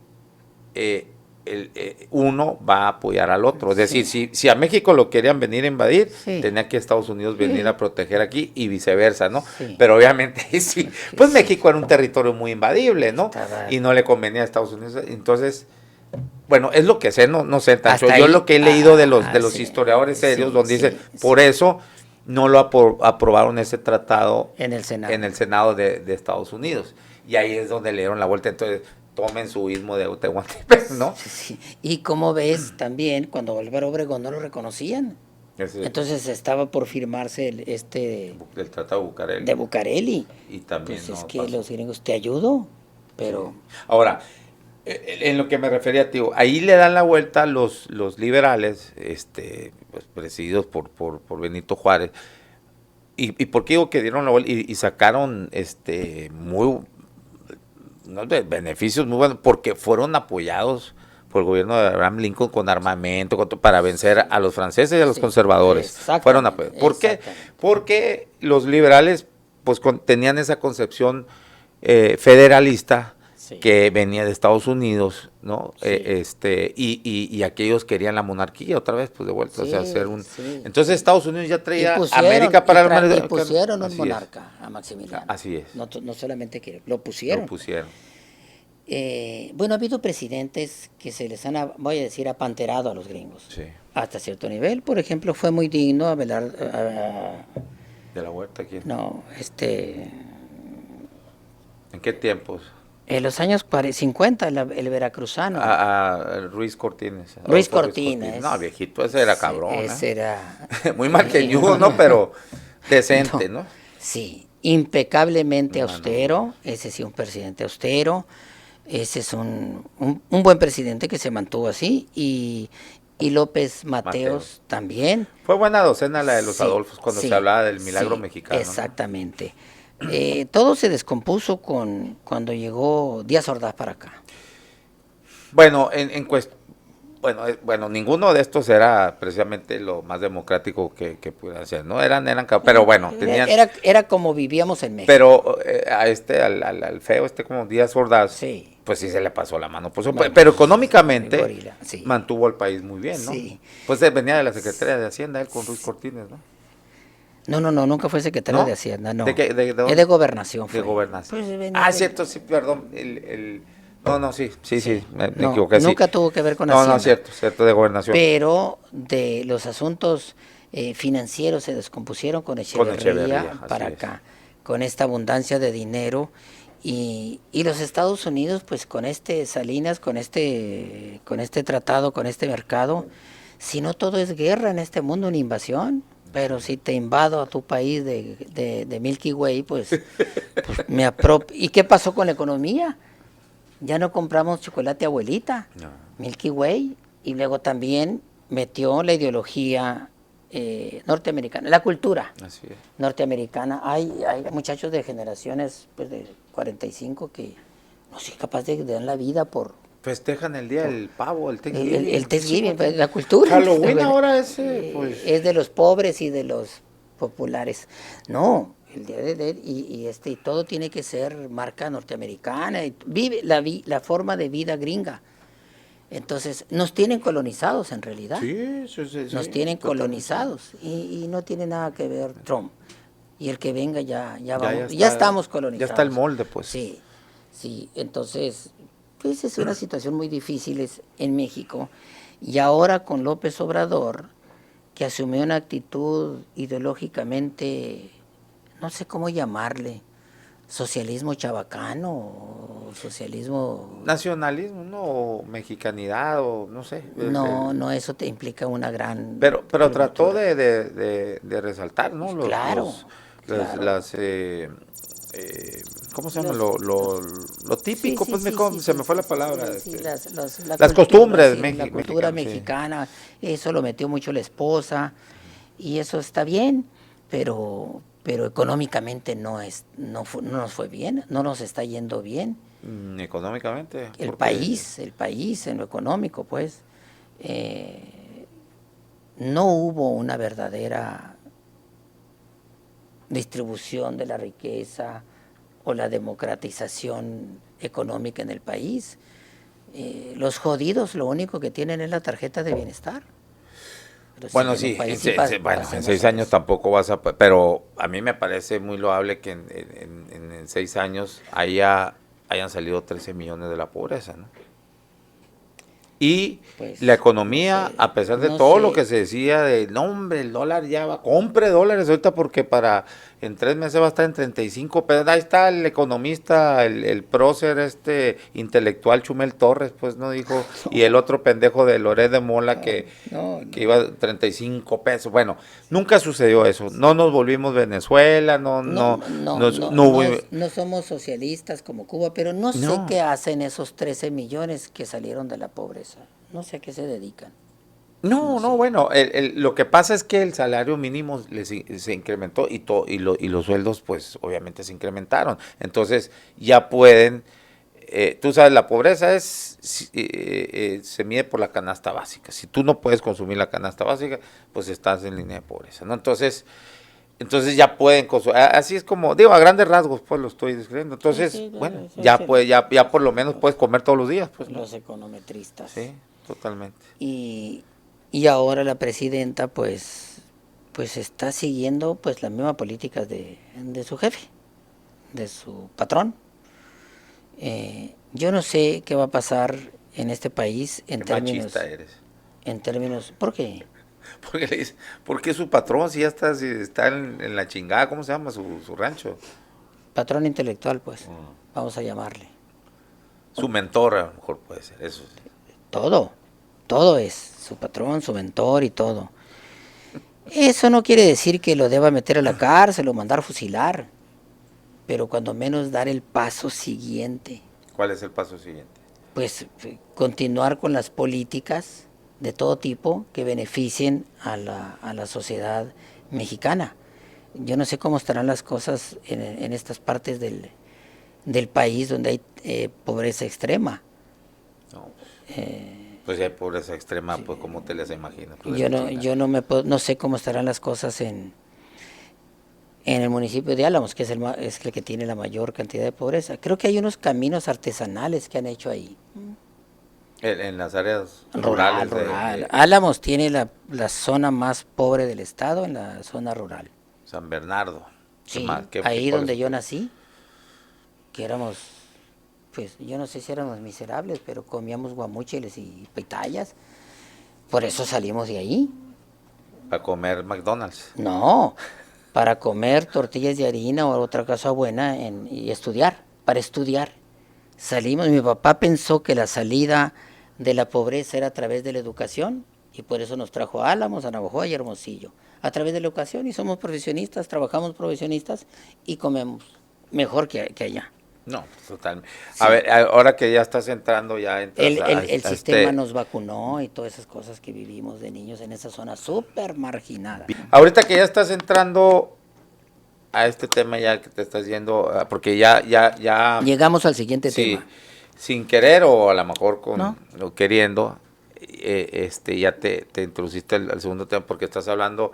uno va a apoyar al otro. Es decir, si a México lo querían venir a invadir, tenía que Estados Unidos venir a proteger aquí y viceversa, ¿no? Pero obviamente pues México era un territorio muy invadible, ¿no? Y no le convenía a Estados Unidos. Entonces, bueno, es lo que sé, no sé tanto. Yo lo que he leído de los historiadores serios, donde dice, por eso no lo aprobaron ese tratado en el Senado de Estados Unidos. Y ahí es donde le dieron la vuelta. Entonces, tomen su istmo de Tehuantepec, ¿no? Sí. Y como ves, también cuando Álvaro Obregón no lo reconocían. Entonces estaba por firmarse el Tratado de Bucareli. De Bucareli. Y también pues es no que pasó. los gringos te ayudo, pero... Sí. Ahora, en lo que me refería, tío, ahí le dan la vuelta los liberales, pues, presididos por Benito Juárez. ¿Y por qué digo que dieron la vuelta y sacaron unos beneficios muy buenos? Porque fueron apoyados por el gobierno de Abraham Lincoln con armamento para vencer a los franceses y a los conservadores. Fueron apoyados. ¿Por qué? Porque los liberales pues tenían esa concepción federalista que venía de Estados Unidos, ¿no? Sí. Y aquellos querían la monarquía otra vez, pues de vuelta, sí, o sea, hacer un... Sí. Entonces Estados Unidos ya traía América para el... Y pusieron un monarca a Maximiliano. Así es. No solamente que lo pusieron. Lo pusieron. Bueno, ha habido presidentes que se les han, voy a decir, apanterado a los gringos. Sí. Hasta cierto nivel. Por ejemplo, fue muy digno Abelardo... ¿De la Huerta quién? No, ¿En qué tiempos? En los años 50, el veracruzano. Ruiz Cortines. Ruiz Cortines. No, viejito, ese era cabrón. Ese era... Muy marqueñudo, ¿no? Pero decente, ¿no? Sí, impecablemente austero. Ese sí, un presidente austero. Ese es un buen presidente que se mantuvo así. Y López Mateos también. Fue buena docena la de los Adolfos cuando se hablaba del milagro mexicano. Exactamente. ¿No? Todo se descompuso cuando llegó Díaz Ordaz para acá. Bueno, ninguno de estos era precisamente lo más democrático que pudieran ser, ¿no? Pero bueno, tenían... Era como vivíamos en México. Pero al feo, como Díaz Ordaz, sí, pues sí se le pasó la mano. Pues, bueno, pero económicamente gorila, sí, mantuvo al país muy bien, ¿no? Sí. Pues venía de la Secretaría de Hacienda, él con Ruiz Cortines, ¿no? No, nunca fue secretario de Hacienda, no. ¿De es de Gobernación. De Gobernación. Pues cierto, sí, perdón. Sí, me equivoqué. Nunca tuvo que ver con Hacienda. Hacienda. Cierto, de Gobernación. Pero de los asuntos financieros se descompusieron con Echeverría para acá, con esta abundancia de dinero. Y los Estados Unidos, pues con Salinas, con este tratado, con este mercado, si no todo es guerra en este mundo, una invasión. Pero si te invado a tu país de Milky Way, pues me apropio. ¿Y qué pasó con la economía? Ya no compramos chocolate abuelita, Milky Way, y luego también metió la ideología norteamericana, la cultura norteamericana. Hay muchachos de generaciones pues de 45 que no son capaces de dar la vida por... Festejan el día del pavo, el Thanksgiving. El Thanksgiving, pues, la cultura. Halloween ahora es es de los pobres y de los populares. No, el día y todo tiene que ser marca norteamericana. Vive la forma de vida gringa. Entonces, nos tienen colonizados en realidad. Sí, nos tienen colonizados y no tiene nada que ver Trump. Y el que venga ya estamos colonizados. Ya está el molde, pues. Sí, entonces... Pues es una situación muy difícil en México. Y ahora con López Obrador, que asumió una actitud ideológicamente, no sé cómo llamarle, socialismo chabacano, o socialismo... Nacionalismo, ¿no? O mexicanidad, o no sé. No, eso te implica una gran... Pero trató de resaltar, ¿no? Claro. ¿Cómo se llama? Lo típico, se me fue la palabra. Las costumbres la cultura mexicana, eso lo metió mucho la esposa, y eso está bien, pero económicamente no nos fue bien, no nos está yendo bien. Económicamente. El país en lo económico, pues, no hubo una verdadera distribución de la riqueza o la democratización económica en el país. Los jodidos lo único que tienen es la tarjeta de bienestar. Bueno, sí, en 6 años tampoco vas a... Pero a mí me parece muy loable que en 6 años hayan salido 13 millones de la pobreza, ¿no? Y pues, la economía, a pesar de todo lo que se decía de, no hombre, el dólar ya va, compre dólares ahorita porque para en 3 meses va a estar en 35 pesos. Ahí está el economista, el prócer intelectual Chumel Torres, pues no dijo, y el otro pendejo de Loret de Mola que iba a 35 pesos. Bueno, nunca sucedió eso. No nos volvimos Venezuela, no hubo. No somos socialistas como Cuba, pero no sé qué hacen esos 13 millones que salieron de la pobreza. No sé a qué se dedican. Bueno, lo que pasa es que el salario mínimo se incrementó y los sueldos pues obviamente se incrementaron. Entonces ya pueden, tú sabes, la pobreza se mide por la canasta básica. Si tú no puedes consumir la canasta básica, pues estás en línea de pobreza, ¿no? Entonces ya pueden consumir, así es como, digo, a grandes rasgos pues lo estoy describiendo. Entonces, bueno, ya por lo menos puedes comer todos los días, pues, ¿no? Los econometristas. Sí, totalmente. Y ahora la presidenta pues está siguiendo pues las mismas políticas de su jefe, de su patrón. Yo no sé qué va a pasar en este país en términos... Machista eres. En términos... ¿Por qué? Porque le dice, ¿por qué su patrón si ya está en la chingada? ¿Cómo se llama su rancho? Patrón intelectual, pues, vamos a llamarle. Su mentor, a lo mejor puede ser, eso. Todo es su patrón, su mentor y todo. Eso no quiere decir que lo deba meter a la cárcel o mandar fusilar, pero cuando menos dar el paso siguiente. ¿Cuál es el paso siguiente? Pues continuar con las políticas de todo tipo que beneficien a la sociedad mexicana. Yo no sé cómo estarán las cosas en estas partes del país donde hay pobreza extrema. No, pues si hay pobreza extrema, sí. Pues ¿cómo te las imaginas? Pues yo no sé cómo estarán las cosas en el municipio de Álamos, que es el que tiene la mayor cantidad de pobreza. Creo que hay unos caminos artesanales que han hecho ahí. En las áreas rurales. Rural. Álamos tiene la zona más pobre del estado, en la zona rural. San Bernardo. Sí, ahí donde yo nací, que éramos, pues yo no sé si éramos miserables, pero comíamos guamúcheles y pitayas. Por eso salimos de ahí. ¿Para comer McDonald's? No, para comer tortillas de harina o otra cosa buena y estudiar, para estudiar. Salimos, mi papá pensó que la salida de la pobreza era a través de la educación y por eso nos trajo a Álamos, a Navojoa y Hermosillo. A través de la educación y somos profesionistas, trabajamos profesionistas y comemos mejor que allá. No, totalmente. Sí. A ver, ahora que ya estás entrando, ya entras el sistema nos vacunó y todas esas cosas que vivimos de niños en esa zona súper marginada. Ahorita que ya estás entrando a este tema, ya que te estás yendo, porque ya llegamos al siguiente tema. Sin querer o a lo mejor o queriendo, ya te introduciste al segundo tema porque estás hablando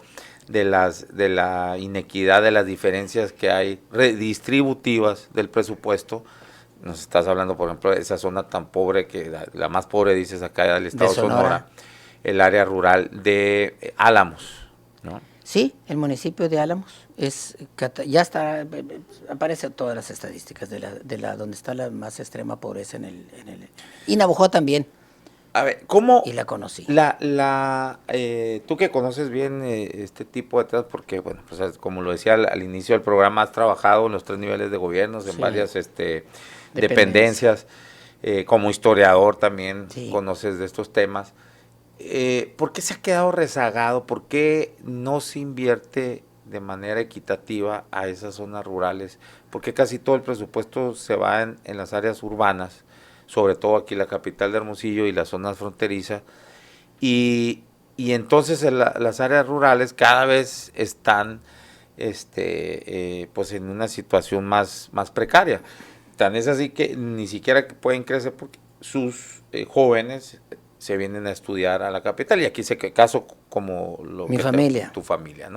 de la inequidad, de las diferencias que hay redistributivas del presupuesto. Nos estás hablando, por ejemplo, de esa zona tan pobre, que la más pobre, dices, acá del estado de Sonora, el área rural de Álamos, ¿no? Sí, el municipio de Álamos ya está, aparece todas las estadísticas de donde está la más extrema pobreza y Navojoa también. A ver, ¿cómo? Y la conocí. Tú que conoces bien este tipo de temas, porque, bueno, pues como lo decía al inicio del programa, has trabajado en los 3 niveles de gobiernos, en varias dependencias, como historiador también conoces de estos temas. ¿Por qué se ha quedado rezagado? ¿Por qué no se invierte de manera equitativa a esas zonas rurales? ¿Por qué casi todo el presupuesto se va en las áreas urbanas? Sobre todo aquí la capital de Hermosillo y las zonas fronterizas, y entonces las áreas rurales cada vez están pues en una situación más precaria. Tan es así que ni siquiera pueden crecer porque sus jóvenes se vienen a estudiar a la capital, y aquí se caso como mi familia. Tu familia, ¿no?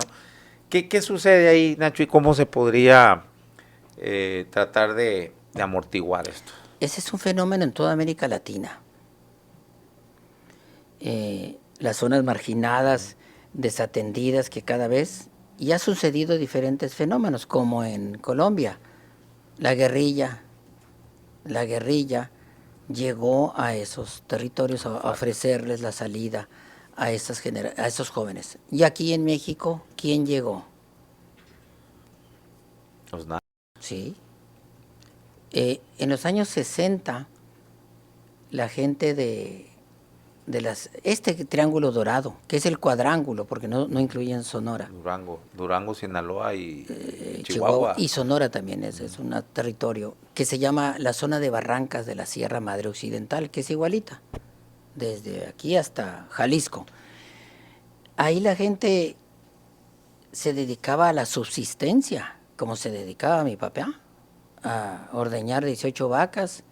¿Qué sucede ahí, Nacho, y cómo se podría tratar de amortiguar esto? Ese es un fenómeno en toda América Latina. Las zonas marginadas, desatendidas, que cada vez, y ha sucedido diferentes fenómenos, como en Colombia. La guerrilla llegó a esos territorios a ofrecerles la salida a esos jóvenes. Y aquí en México, ¿quién llegó? Los na- Sí. En los años 60, la gente este triángulo dorado, que es el cuadrángulo, porque no incluyen Sonora, Durango, Sinaloa y Chihuahua, Chihuahua. y Sonora también es un territorio que se llama la zona de Barrancas de la Sierra Madre Occidental, que es igualita, desde aquí hasta Jalisco. Ahí la gente se dedicaba a la subsistencia, como se dedicaba mi papá, a ordeñar 18 vacas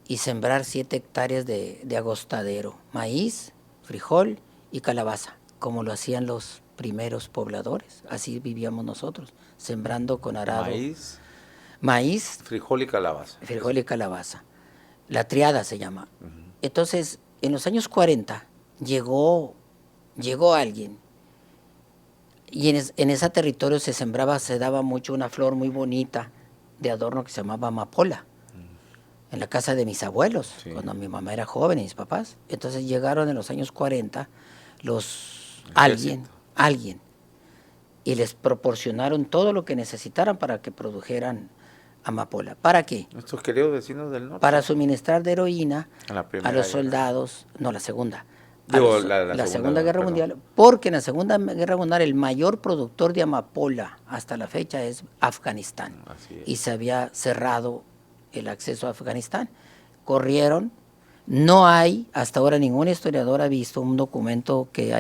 y sembrar 7 hectáreas de agostadero, maíz, frijol y calabaza, como lo hacían los primeros pobladores. Así vivíamos nosotros, sembrando con arado. Maíz, Frijol y calabaza. frijol y calabaza. La triada se llama. Entonces, en los años 40 llegó alguien y en ese territorio se daba mucho una flor muy bonita de adorno que se llamaba amapola, en la casa de mis abuelos, Sí. cuando mi mamá era joven y mis papás. Entonces llegaron en los años 40 alguien, y les proporcionaron todo lo que necesitaran para que produjeran amapola. ¿Para qué? Nuestros queridos vecinos del norte. Para suministrar de heroína a los soldados, no, la segunda. La Segunda Guerra Mundial, porque en la Segunda Guerra Mundial el mayor productor de amapola hasta la fecha es Afganistán. Así es. Y se había cerrado el acceso a Afganistán. Corrieron. No hay, hasta ahora ningún historiador ha visto un documento que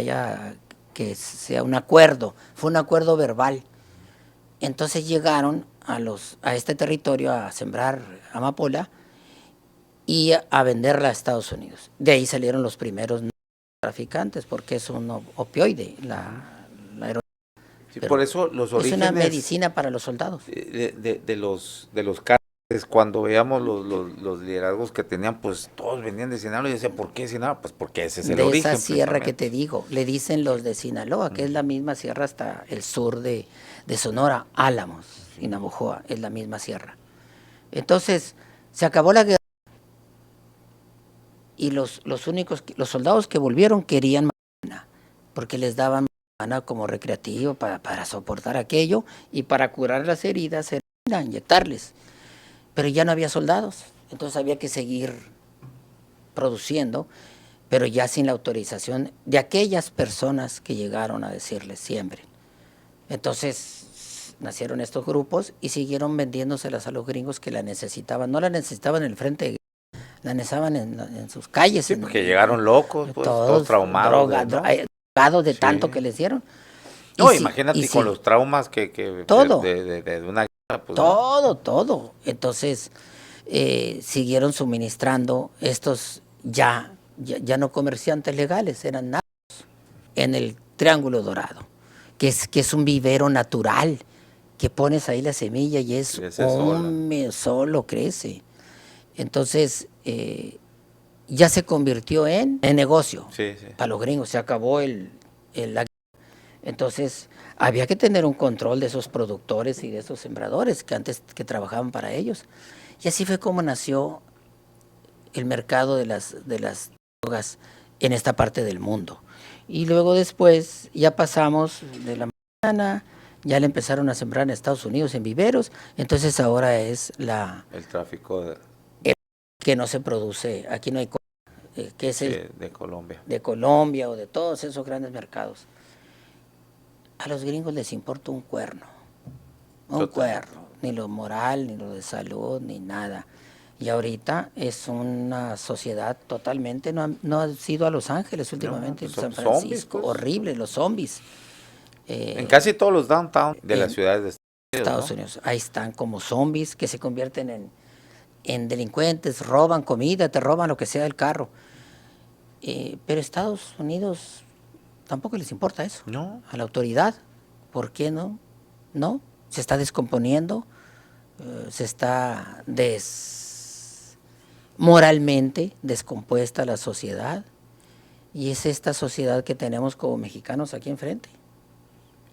sea un acuerdo. Fue un acuerdo verbal. Entonces llegaron a este territorio a sembrar amapola y a venderla a Estados Unidos. De ahí salieron los primeros traficantes, porque es un opioide, la heroína. Sí, por eso los orígenes... Es una medicina para los soldados. De los cárteles, cuando veíamos los liderazgos que tenían, pues todos venían de Sinaloa y decían, ¿por qué Sinaloa? Pues porque ese es el origen. De esa sierra que te digo, le dicen los de Sinaloa, que es la misma sierra hasta el sur de Sonora, Álamos y Navojoa, es la misma sierra. Entonces, se acabó la guerra y los soldados que volvieron querían marihuana, porque les daban marihuana como recreativo para soportar aquello y para curar las heridas, era inyectarles. Pero ya no había soldados, entonces había que seguir produciendo, pero ya sin la autorización de aquellas personas que llegaron a decirles siembren. Entonces nacieron estos grupos y siguieron vendiéndoselas a los gringos que la necesitaban. No la necesitaban en el frente de guerra, la necesitaban en sus calles. Sí, porque llegaron locos, pues, todos traumados. Drogados de tanto que les dieron. No, imagínate con los traumas que todo, de una guerra. Pues, todo. Entonces siguieron suministrando estos ya no comerciantes legales, eran narcos en el Triángulo Dorado, que es un vivero natural, que pones ahí la semilla y solo crece. Entonces, ya se convirtió en negocio para los gringos, se acabó la. Entonces, había que tener un control de esos productores y de esos sembradores que antes que trabajaban para ellos. Y así fue como nació el mercado de las drogas en esta parte del mundo. Y luego después ya pasamos de la marihuana, ya le empezaron a sembrar en Estados Unidos en viveros, entonces ahora es el tráfico que no se produce, aquí no hay que es de Colombia. De Colombia o de todos esos grandes mercados. A los gringos les importa un cuerno, ni lo moral, ni lo de salud, ni nada. Y ahorita es una sociedad totalmente, no ha sido a Los Ángeles últimamente, en San Francisco, zombies, pues. Horrible, los zombies. En casi todos los downtown de las ciudades de Estados Unidos, ahí están como zombies que se convierten en delincuentes, roban comida, te roban lo que sea del carro. Pero Estados Unidos tampoco les importa eso. No. A la autoridad, ¿por qué no? No, se está descomponiendo, se está moralmente descompuesta la sociedad, y es esta sociedad que tenemos como mexicanos aquí enfrente.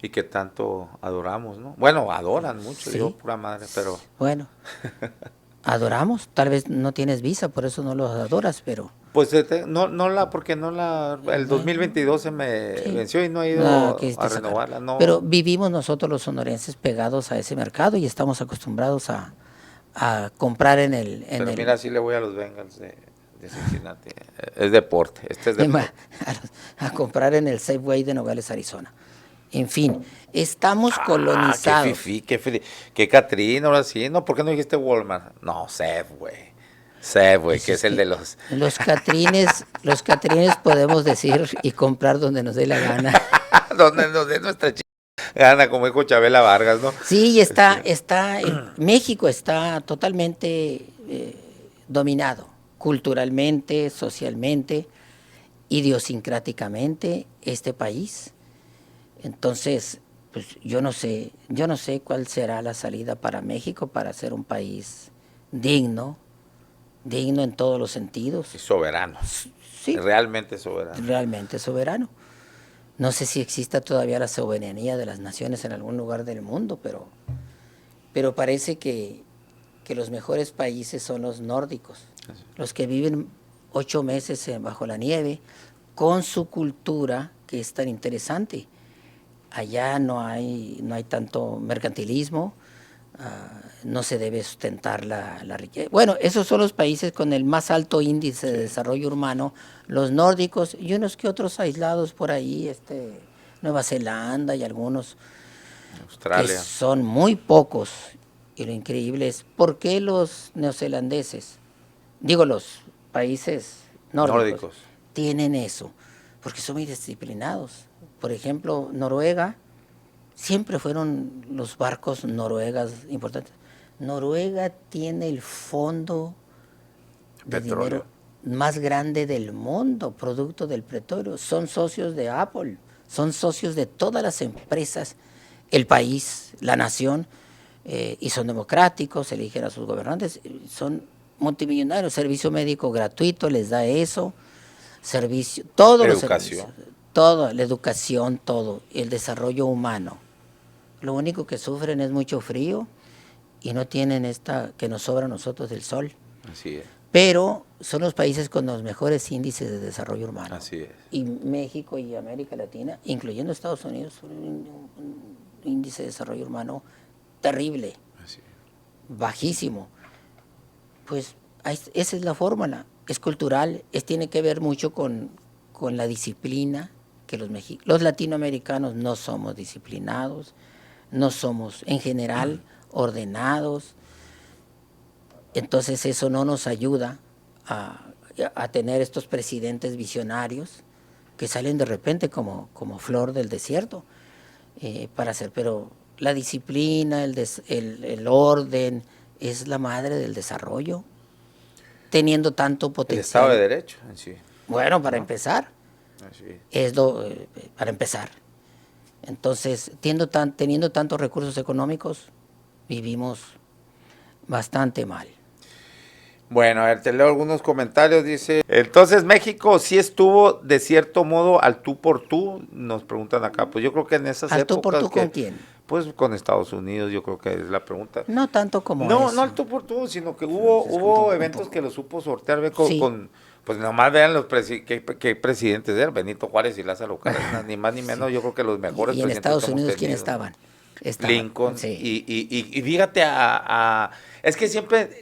Y que tanto adoramos, ¿no? Bueno, adoran mucho, digo, pura madre, pero... Bueno, adoramos, tal vez no tienes visa, por eso no los adoras, pero Pues porque el 2022 se me Sí. venció y no he ido No, quisiste a sacar. renovarla, no. Pero vivimos nosotros los sonorenses pegados a ese mercado y estamos acostumbrados a comprar en el... Pero mira, sí le voy a los Bengals de Cincinnati. Es deporte, este es deporte. a comprar en el Safeway de Nogales, Arizona. En fin, estamos Qué colonizados. fifí, qué Catrín, ahora sí. No, ¿por qué no dijiste Walmart? No, Safeway. Safeway, Pues que es el de los... los catrines podemos decir y comprar donde nos dé la gana. donde nos dé nuestra gana, como dijo Chabela Vargas, ¿no? Sí, y México está totalmente dominado, culturalmente, socialmente, idiosincráticamente, este país. Entonces, pues yo no sé cuál será la salida para México para ser un país digno en todos los sentidos. Y soberano. Sí, Realmente soberano. realmente soberano. No sé si exista todavía la soberanía de las naciones en algún lugar del mundo, pero parece que los mejores países son los nórdicos, los que viven 8 meses bajo la nieve, con su cultura que es tan interesante. Allá no hay tanto mercantilismo, no se debe sustentar la riqueza. Bueno, esos son los países con el más alto índice de desarrollo urbano, los nórdicos y unos que otros aislados por ahí, Nueva Zelanda y algunos Australia. que son muy pocos. Y lo increíble es, ¿por qué los neozelandeses, los países nórdicos, tienen eso? Porque son muy disciplinados. Por ejemplo, Noruega, siempre fueron los barcos noruegas importantes. Noruega tiene el fondo de dinero más grande del mundo, producto del petróleo. Son socios de Apple, son socios de todas las empresas, el país, la nación, y son democráticos, eligen a sus gobernantes, son multimillonarios, servicio médico gratuito, les da eso, servicio, todos los servicios, todo, la educación, todo, el desarrollo humano. Lo único que sufren es mucho frío y no tienen esta que nos sobra a nosotros del sol. Así es. Pero son los países con los mejores índices de desarrollo humano. Así es. Y México y América Latina, incluyendo Estados Unidos, un índice de desarrollo humano terrible, Así es. Bajísimo. Pues esa es la fórmula, es cultural, tiene que ver mucho con la disciplina, que los latinoamericanos no somos disciplinados, no somos en general ordenados, entonces eso no nos ayuda a tener estos presidentes visionarios que salen de repente como flor del desierto para hacer, pero la disciplina, el orden es la madre del desarrollo, teniendo tanto potencial. El Estado de Derecho, sí. Bueno, para empezar, así para empezar. Entonces, teniendo tantos recursos económicos, vivimos bastante mal. Bueno, a ver, te leo algunos comentarios, dice, entonces México sí estuvo de cierto modo al tú por tú, nos preguntan acá, pues yo creo que en esas ¿Al épocas... tú por tú con quién? Pues con Estados Unidos, yo creo que es la pregunta. No tanto como eso. No al tú por tú, sino que hubo eventos que lo supo sortear pues nomás vean qué presidentes eran, Benito Juárez y Lázaro Cárdenas, ni más ni menos, yo creo que los mejores presidentes. ¿Y en Estados Unidos quién estaban? Lincoln, sí. y fíjate es que siempre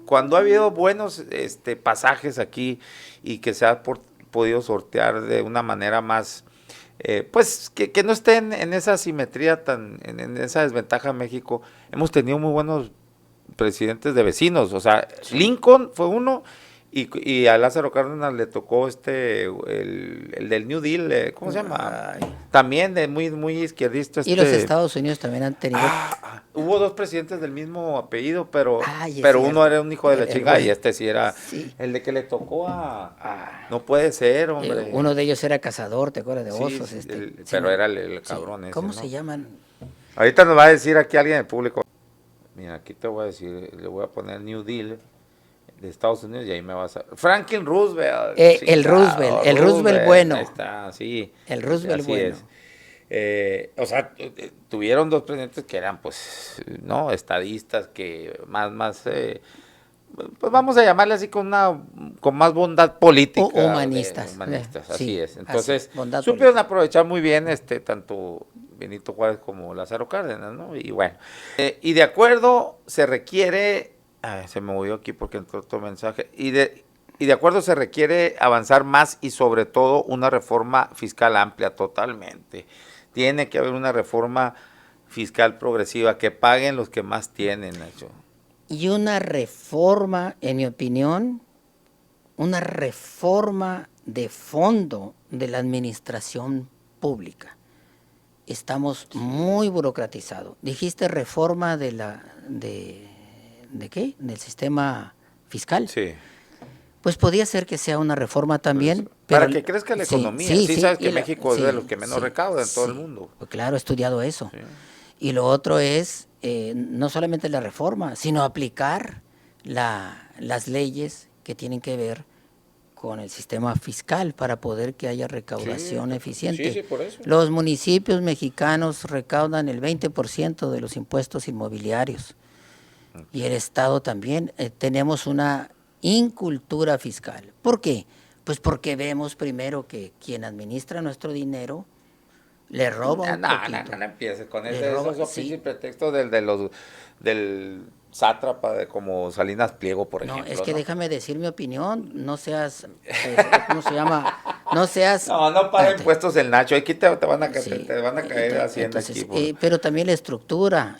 cuando ha habido buenos pasajes aquí y que se ha podido sortear de una manera más pues que no estén en esa asimetría en esa desventaja México, hemos tenido muy buenos presidentes de vecinos, o sea, sí. Lincoln fue uno. Y a Lázaro Cárdenas le tocó el del New Deal, ¿cómo se llama? Ay. También de muy izquierdista. Y los Estados Unidos también han tenido... hubo dos presidentes del mismo apellido, pero uno era un hijo de la chingada y sí era el de que le tocó no puede ser, hombre. Uno de ellos era cazador, ¿te acuerdas de osos? Pero era el cabrón ese, ¿Cómo se llaman? Ahorita nos va a decir aquí alguien del público. Mira, aquí te voy a decir, le voy a poner New Deal de Estados Unidos y ahí me vas a... Franklin Roosevelt. El Roosevelt bueno. Ahí está, sí. El Roosevelt bueno. O sea, tuvieron dos presidentes que eran, pues, ¿no? Estadistas, que más pues vamos a llamarle así con más bondad política. Humanistas. Humanistas, así Sí, es. Entonces, bondad supieron política. aprovechar muy bien tanto Benito Juárez como Lázaro Cárdenas, ¿no? Y bueno, y de acuerdo se requiere, se me movió aquí porque entró otro mensaje, y de acuerdo se requiere avanzar más y sobre todo una reforma fiscal amplia totalmente. Tiene que haber una reforma fiscal progresiva, que paguen los que más tienen, Nacho. Y una reforma, en mi opinión, una reforma de fondo de la administración pública. Estamos muy burocratizados. Dijiste reforma ¿de qué? Del sistema fiscal. Sí. Pues podría ser que sea una reforma también. Pues, pero para que crezca la economía. Sí, sabes que México es de los que menos recauda en todo el mundo. Pues claro, he estudiado eso. Sí. Y lo otro es no solamente la reforma, sino aplicar las leyes que tienen que ver con el sistema fiscal para poder que haya recaudación eficiente. Sí, por eso. Los municipios mexicanos recaudan el 20% de los impuestos inmobiliarios. Y el Estado también. Tenemos una incultura fiscal. ¿Por qué? Pues porque vemos primero que quien administra nuestro dinero le roba un poquito. No empieces con ese Sí. pretexto del sátrapa como Salinas Pliego, por ejemplo. No, es que déjame decir mi opinión, no seas, ¿cómo se llama? No seas... No paga impuestos el Nacho, aquí te van a caer haciendo entonces, equipo. pero también la estructura.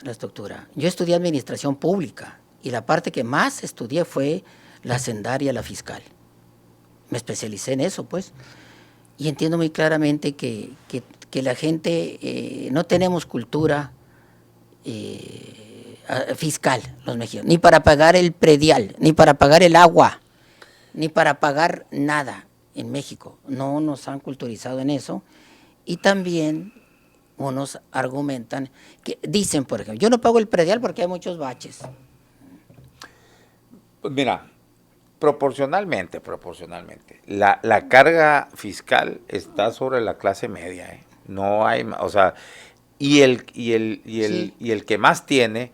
Yo estudié administración pública y la parte que más estudié fue la hacendaria, la fiscal. Me especialicé en eso, pues. Y entiendo muy claramente que la gente no tenemos cultura fiscal, los mexicanos, ni para pagar el predial, ni para pagar el agua, ni para pagar nada en México. No nos han culturizado en eso. Y también unos argumentan, que dicen, por ejemplo, yo no pago el predial porque hay muchos baches. Pues mira, proporcionalmente, la carga fiscal está sobre la clase media, No hay, o sea, y el que más tiene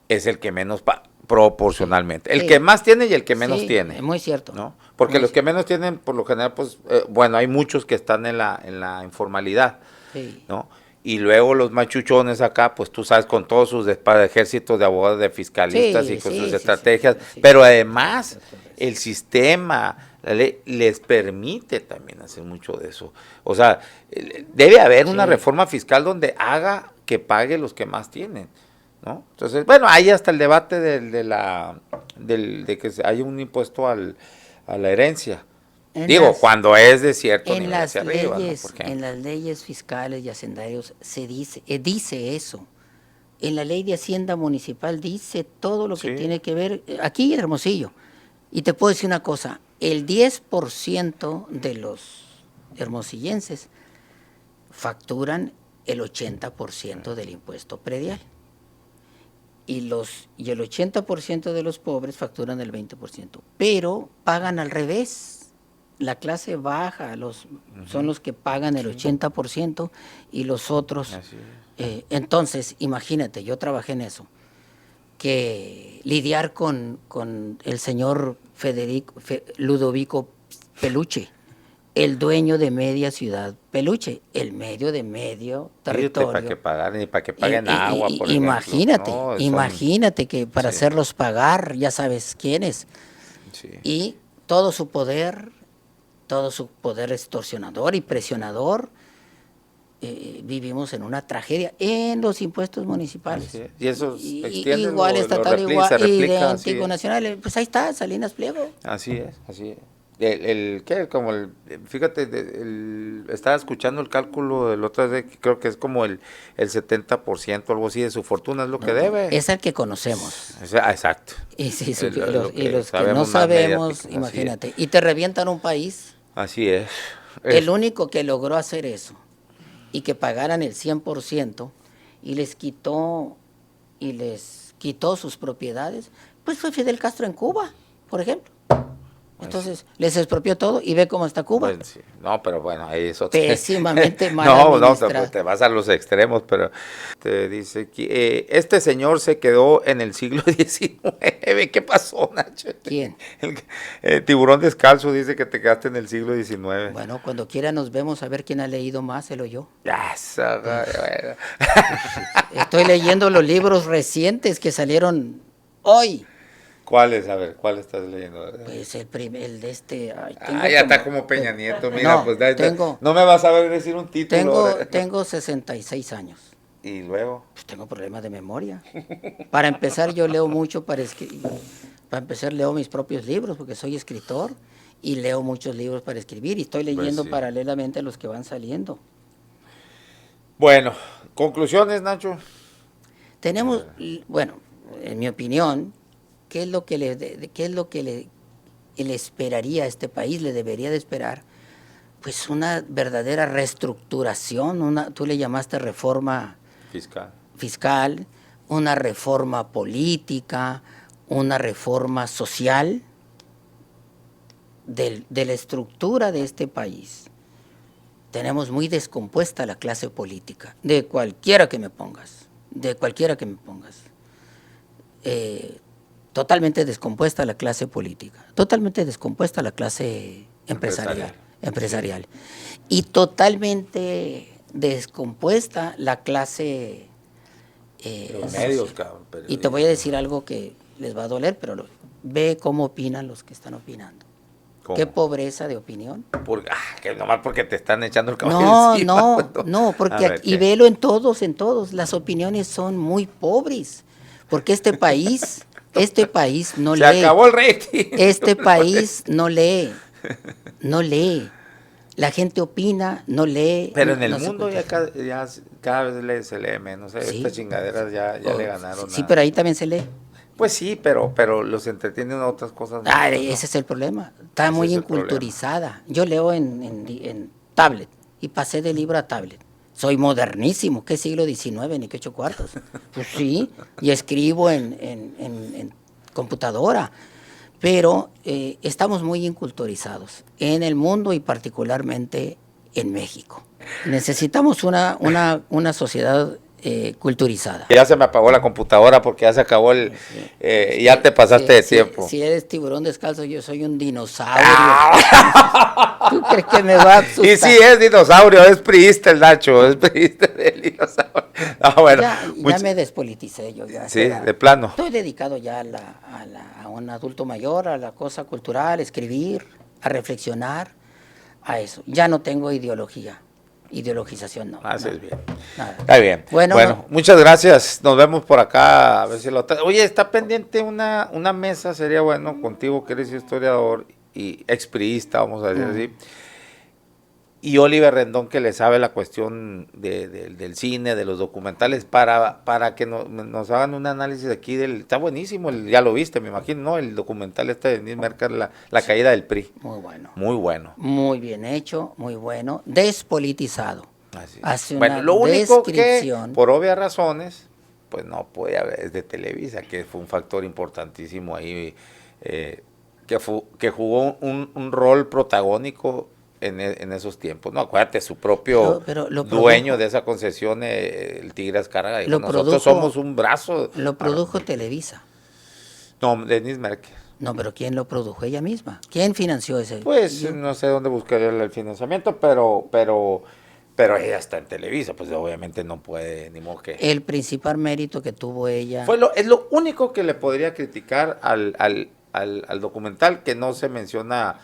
es el que menos proporcionalmente. El que más tiene y el que menos tiene. Es muy cierto. ¿No? Porque los que menos tienen, por lo general, pues, bueno, hay muchos que están en la informalidad, ¿no? Y luego los machuchones acá, pues tú sabes, con todos sus ejércitos de abogados, de fiscalistas y con sus estrategias, pero además el sistema, la ley, les permite también hacer mucho de eso. O sea, debe haber una reforma fiscal donde haga que pague los que más tienen, ¿no? Entonces, bueno, hay hasta el debate de que haya un impuesto a la herencia. Cuando es de cierto nivel hacia arriba, ¿no? En las leyes fiscales y hacendarios se dice eso. En la ley de Hacienda Municipal dice todo lo que tiene que ver, aquí en Hermosillo. Y te puedo decir una cosa, el 10% de los hermosillenses facturan el 80% del impuesto predial. Y el 80% de los pobres facturan el 20%. Pero pagan al revés. La clase baja son los que pagan el 80% y los otros. Entonces, imagínate, yo trabajé en eso, que lidiar con el señor Ludovico Peluche, el dueño de media ciudad Peluche, el medio de medio territorio. Para que paguen agua, por imagínate, ejemplo. Imagínate que para hacerlos pagar, ya sabes quiénes. Y todo su poder extorsionador y presionador, vivimos en una tragedia en los impuestos municipales. Y eso igual estatal, igual idéntico, nacional. Pues ahí está, Salinas Pliego. Así es. Fíjate, estaba escuchando el cálculo del otro día, que creo que es como el 70%, algo así, de su fortuna es lo que debe. Es el que conocemos. Exacto. Y los que no sabemos, imagínate. Y te revientan un país. Así es. El único que logró hacer eso y que pagaran el 100% y les quitó sus propiedades, pues fue Fidel Castro en Cuba, por ejemplo. Entonces, les expropió todo y ve cómo está Cuba. Bueno, sí. No, pero bueno, ahí es otro. Pésimamente mal No, administrado. te vas a los extremos, pero te dice que este señor se quedó en el siglo XIX. ¿Qué pasó, Nacho? ¿Quién? Tiburón Descalzo dice que te quedaste en el siglo XIX. Bueno, cuando quiera nos vemos a ver quién ha leído más, él o yo. Bueno. Estoy leyendo los libros recientes que salieron hoy. ¿Cuáles? A ver, ¿cuál estás leyendo? Pues el de este. Ya está como Peña Nieto, mira, no, pues tengo, no me vas a ver decir un título. tengo 66 años. Y luego. Pues tengo problemas de memoria. Para empezar, yo leo mucho para escribir. Para empezar, leo mis propios libros porque soy escritor y leo muchos libros para escribir y estoy leyendo sí. paralelamente a los que van saliendo. Bueno, conclusiones, Nacho. Tenemos, bueno, en mi opinión, ¿qué es lo que le esperaría a este país? Le debería de esperar, pues una verdadera reestructuración, tú le llamaste reforma fiscal, una reforma política, una reforma social de la estructura de este país. Tenemos muy descompuesta la clase política, de cualquiera que me pongas. Totalmente descompuesta la clase política, totalmente descompuesta la clase empresarial y totalmente descompuesta la clase los medios, cabrón. Y te voy a decir algo que les va a doler, pero ve cómo opinan los que están opinando. ¿Cómo? Qué pobreza de opinión. Que nomás porque te están echando el caballo encima. No, porque y velo en todos, las opiniones son muy pobres, porque este país no lee. Se acabó el rating. Este país no lee. La gente opina, no lee. Pero en el mundo ya cada vez se lee menos. Sí. Estas chingaderas ya le ganaron. Sí, pero ahí también se lee. Pues sí, pero los entretienen otras cosas. Ese es el problema. Está muy inculturizada. Yo leo en tablet y pasé de libro a tablet. Soy modernísimo. ¿Qué siglo XIX ni qué 8 cuartos? Pues sí, y escribo en computadora. Pero estamos muy inculturizados en el mundo y particularmente en México. Necesitamos una sociedad culturizada. Ya se me apagó la computadora porque ya se acabó ya te pasaste de tiempo. Si eres Tiburón Descalzo, yo soy un dinosaurio. ¿Tú crees que me va a asustar? Y sí, es dinosaurio, es priista el Nacho, es priista del dinosaurio. Bueno, ya me despoliticé yo. Sí, de plano. Estoy dedicado ya a un adulto mayor, a la cosa cultural, a escribir, a reflexionar, a eso. Ya no tengo ideologización, no. Haces bien. Nada. Está bien. Bueno, muchas gracias. Nos vemos por acá. A ver si Oye, está pendiente una mesa, sería bueno, contigo que eres historiador y expriista, vamos a decir así. Y Oliver Rendón, que le sabe la cuestión del cine, de los documentales, para que nos hagan un análisis aquí está buenísimo, ya lo viste, me imagino, ¿no? El documental de Denis Merker, la caída del PRI. Muy bueno. Muy bueno. Muy bien hecho, muy bueno. Despolitizado. Así. Hace bueno, lo único que, por obvias razones, pues no puede haber, es de Televisa, que fue un factor importantísimo ahí, que jugó un rol protagónico en esos tiempos. No, acuérdate, su propio dueño de esa concesión, el Tigre Azcárraga, dijo, nosotros somos un brazo. Lo produjo Televisa. No, Denis Merker. No, pero ¿quién lo produjo? Ella misma. ¿Quién financió ese? Pues no sé dónde buscaría el financiamiento, pero ella está en Televisa, pues obviamente no puede, ni modo que... El principal mérito que tuvo ella... Es lo único que le podría criticar al documental, que no se menciona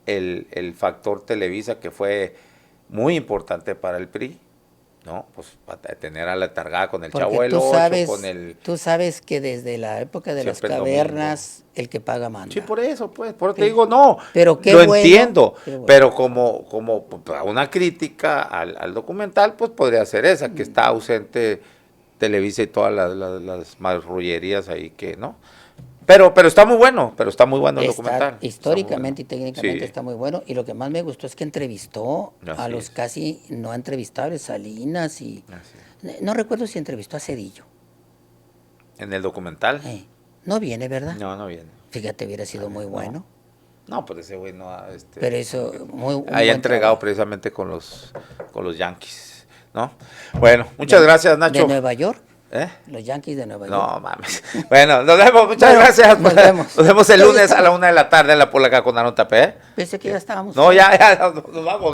el factor Televisa, que fue muy importante para el PRI, ¿no? Pues para tener a la targada con el porque Chavo del Ocho, con el... Tú sabes que desde la época de las cavernas, el que paga manda. Sí, por eso te digo, no, pero qué lo bueno, entiendo, bueno. pero como una crítica al documental, pues podría ser esa, que está ausente Televisa y todas las marrullerías ahí que, ¿no? Pero está muy bueno, el documental. Históricamente y técnicamente está muy bueno. Y lo que más me gustó es que entrevistó a los casi no entrevistables, Salinas y... No recuerdo si entrevistó a Cedillo. ¿En el documental? No viene, ¿verdad? No viene. Fíjate, hubiera sido muy bueno. No, pues ese güey no ha, Pero eso, un haya buen entregado trabajo. precisamente con los Yankees, ¿no? Bueno, muchas gracias, Nacho. ¿De Nueva York? ¿Eh? Los Yankees de Nueva York. No mames. Bueno, nos vemos, muchas Bueno, gracias. nos vemos. Nos vemos el Todavía lunes a estamos. la 1 de la tarde en la Polaca con Aarón Tapia, ¿eh? Pensé que ya estábamos. No, ya, nos vamos.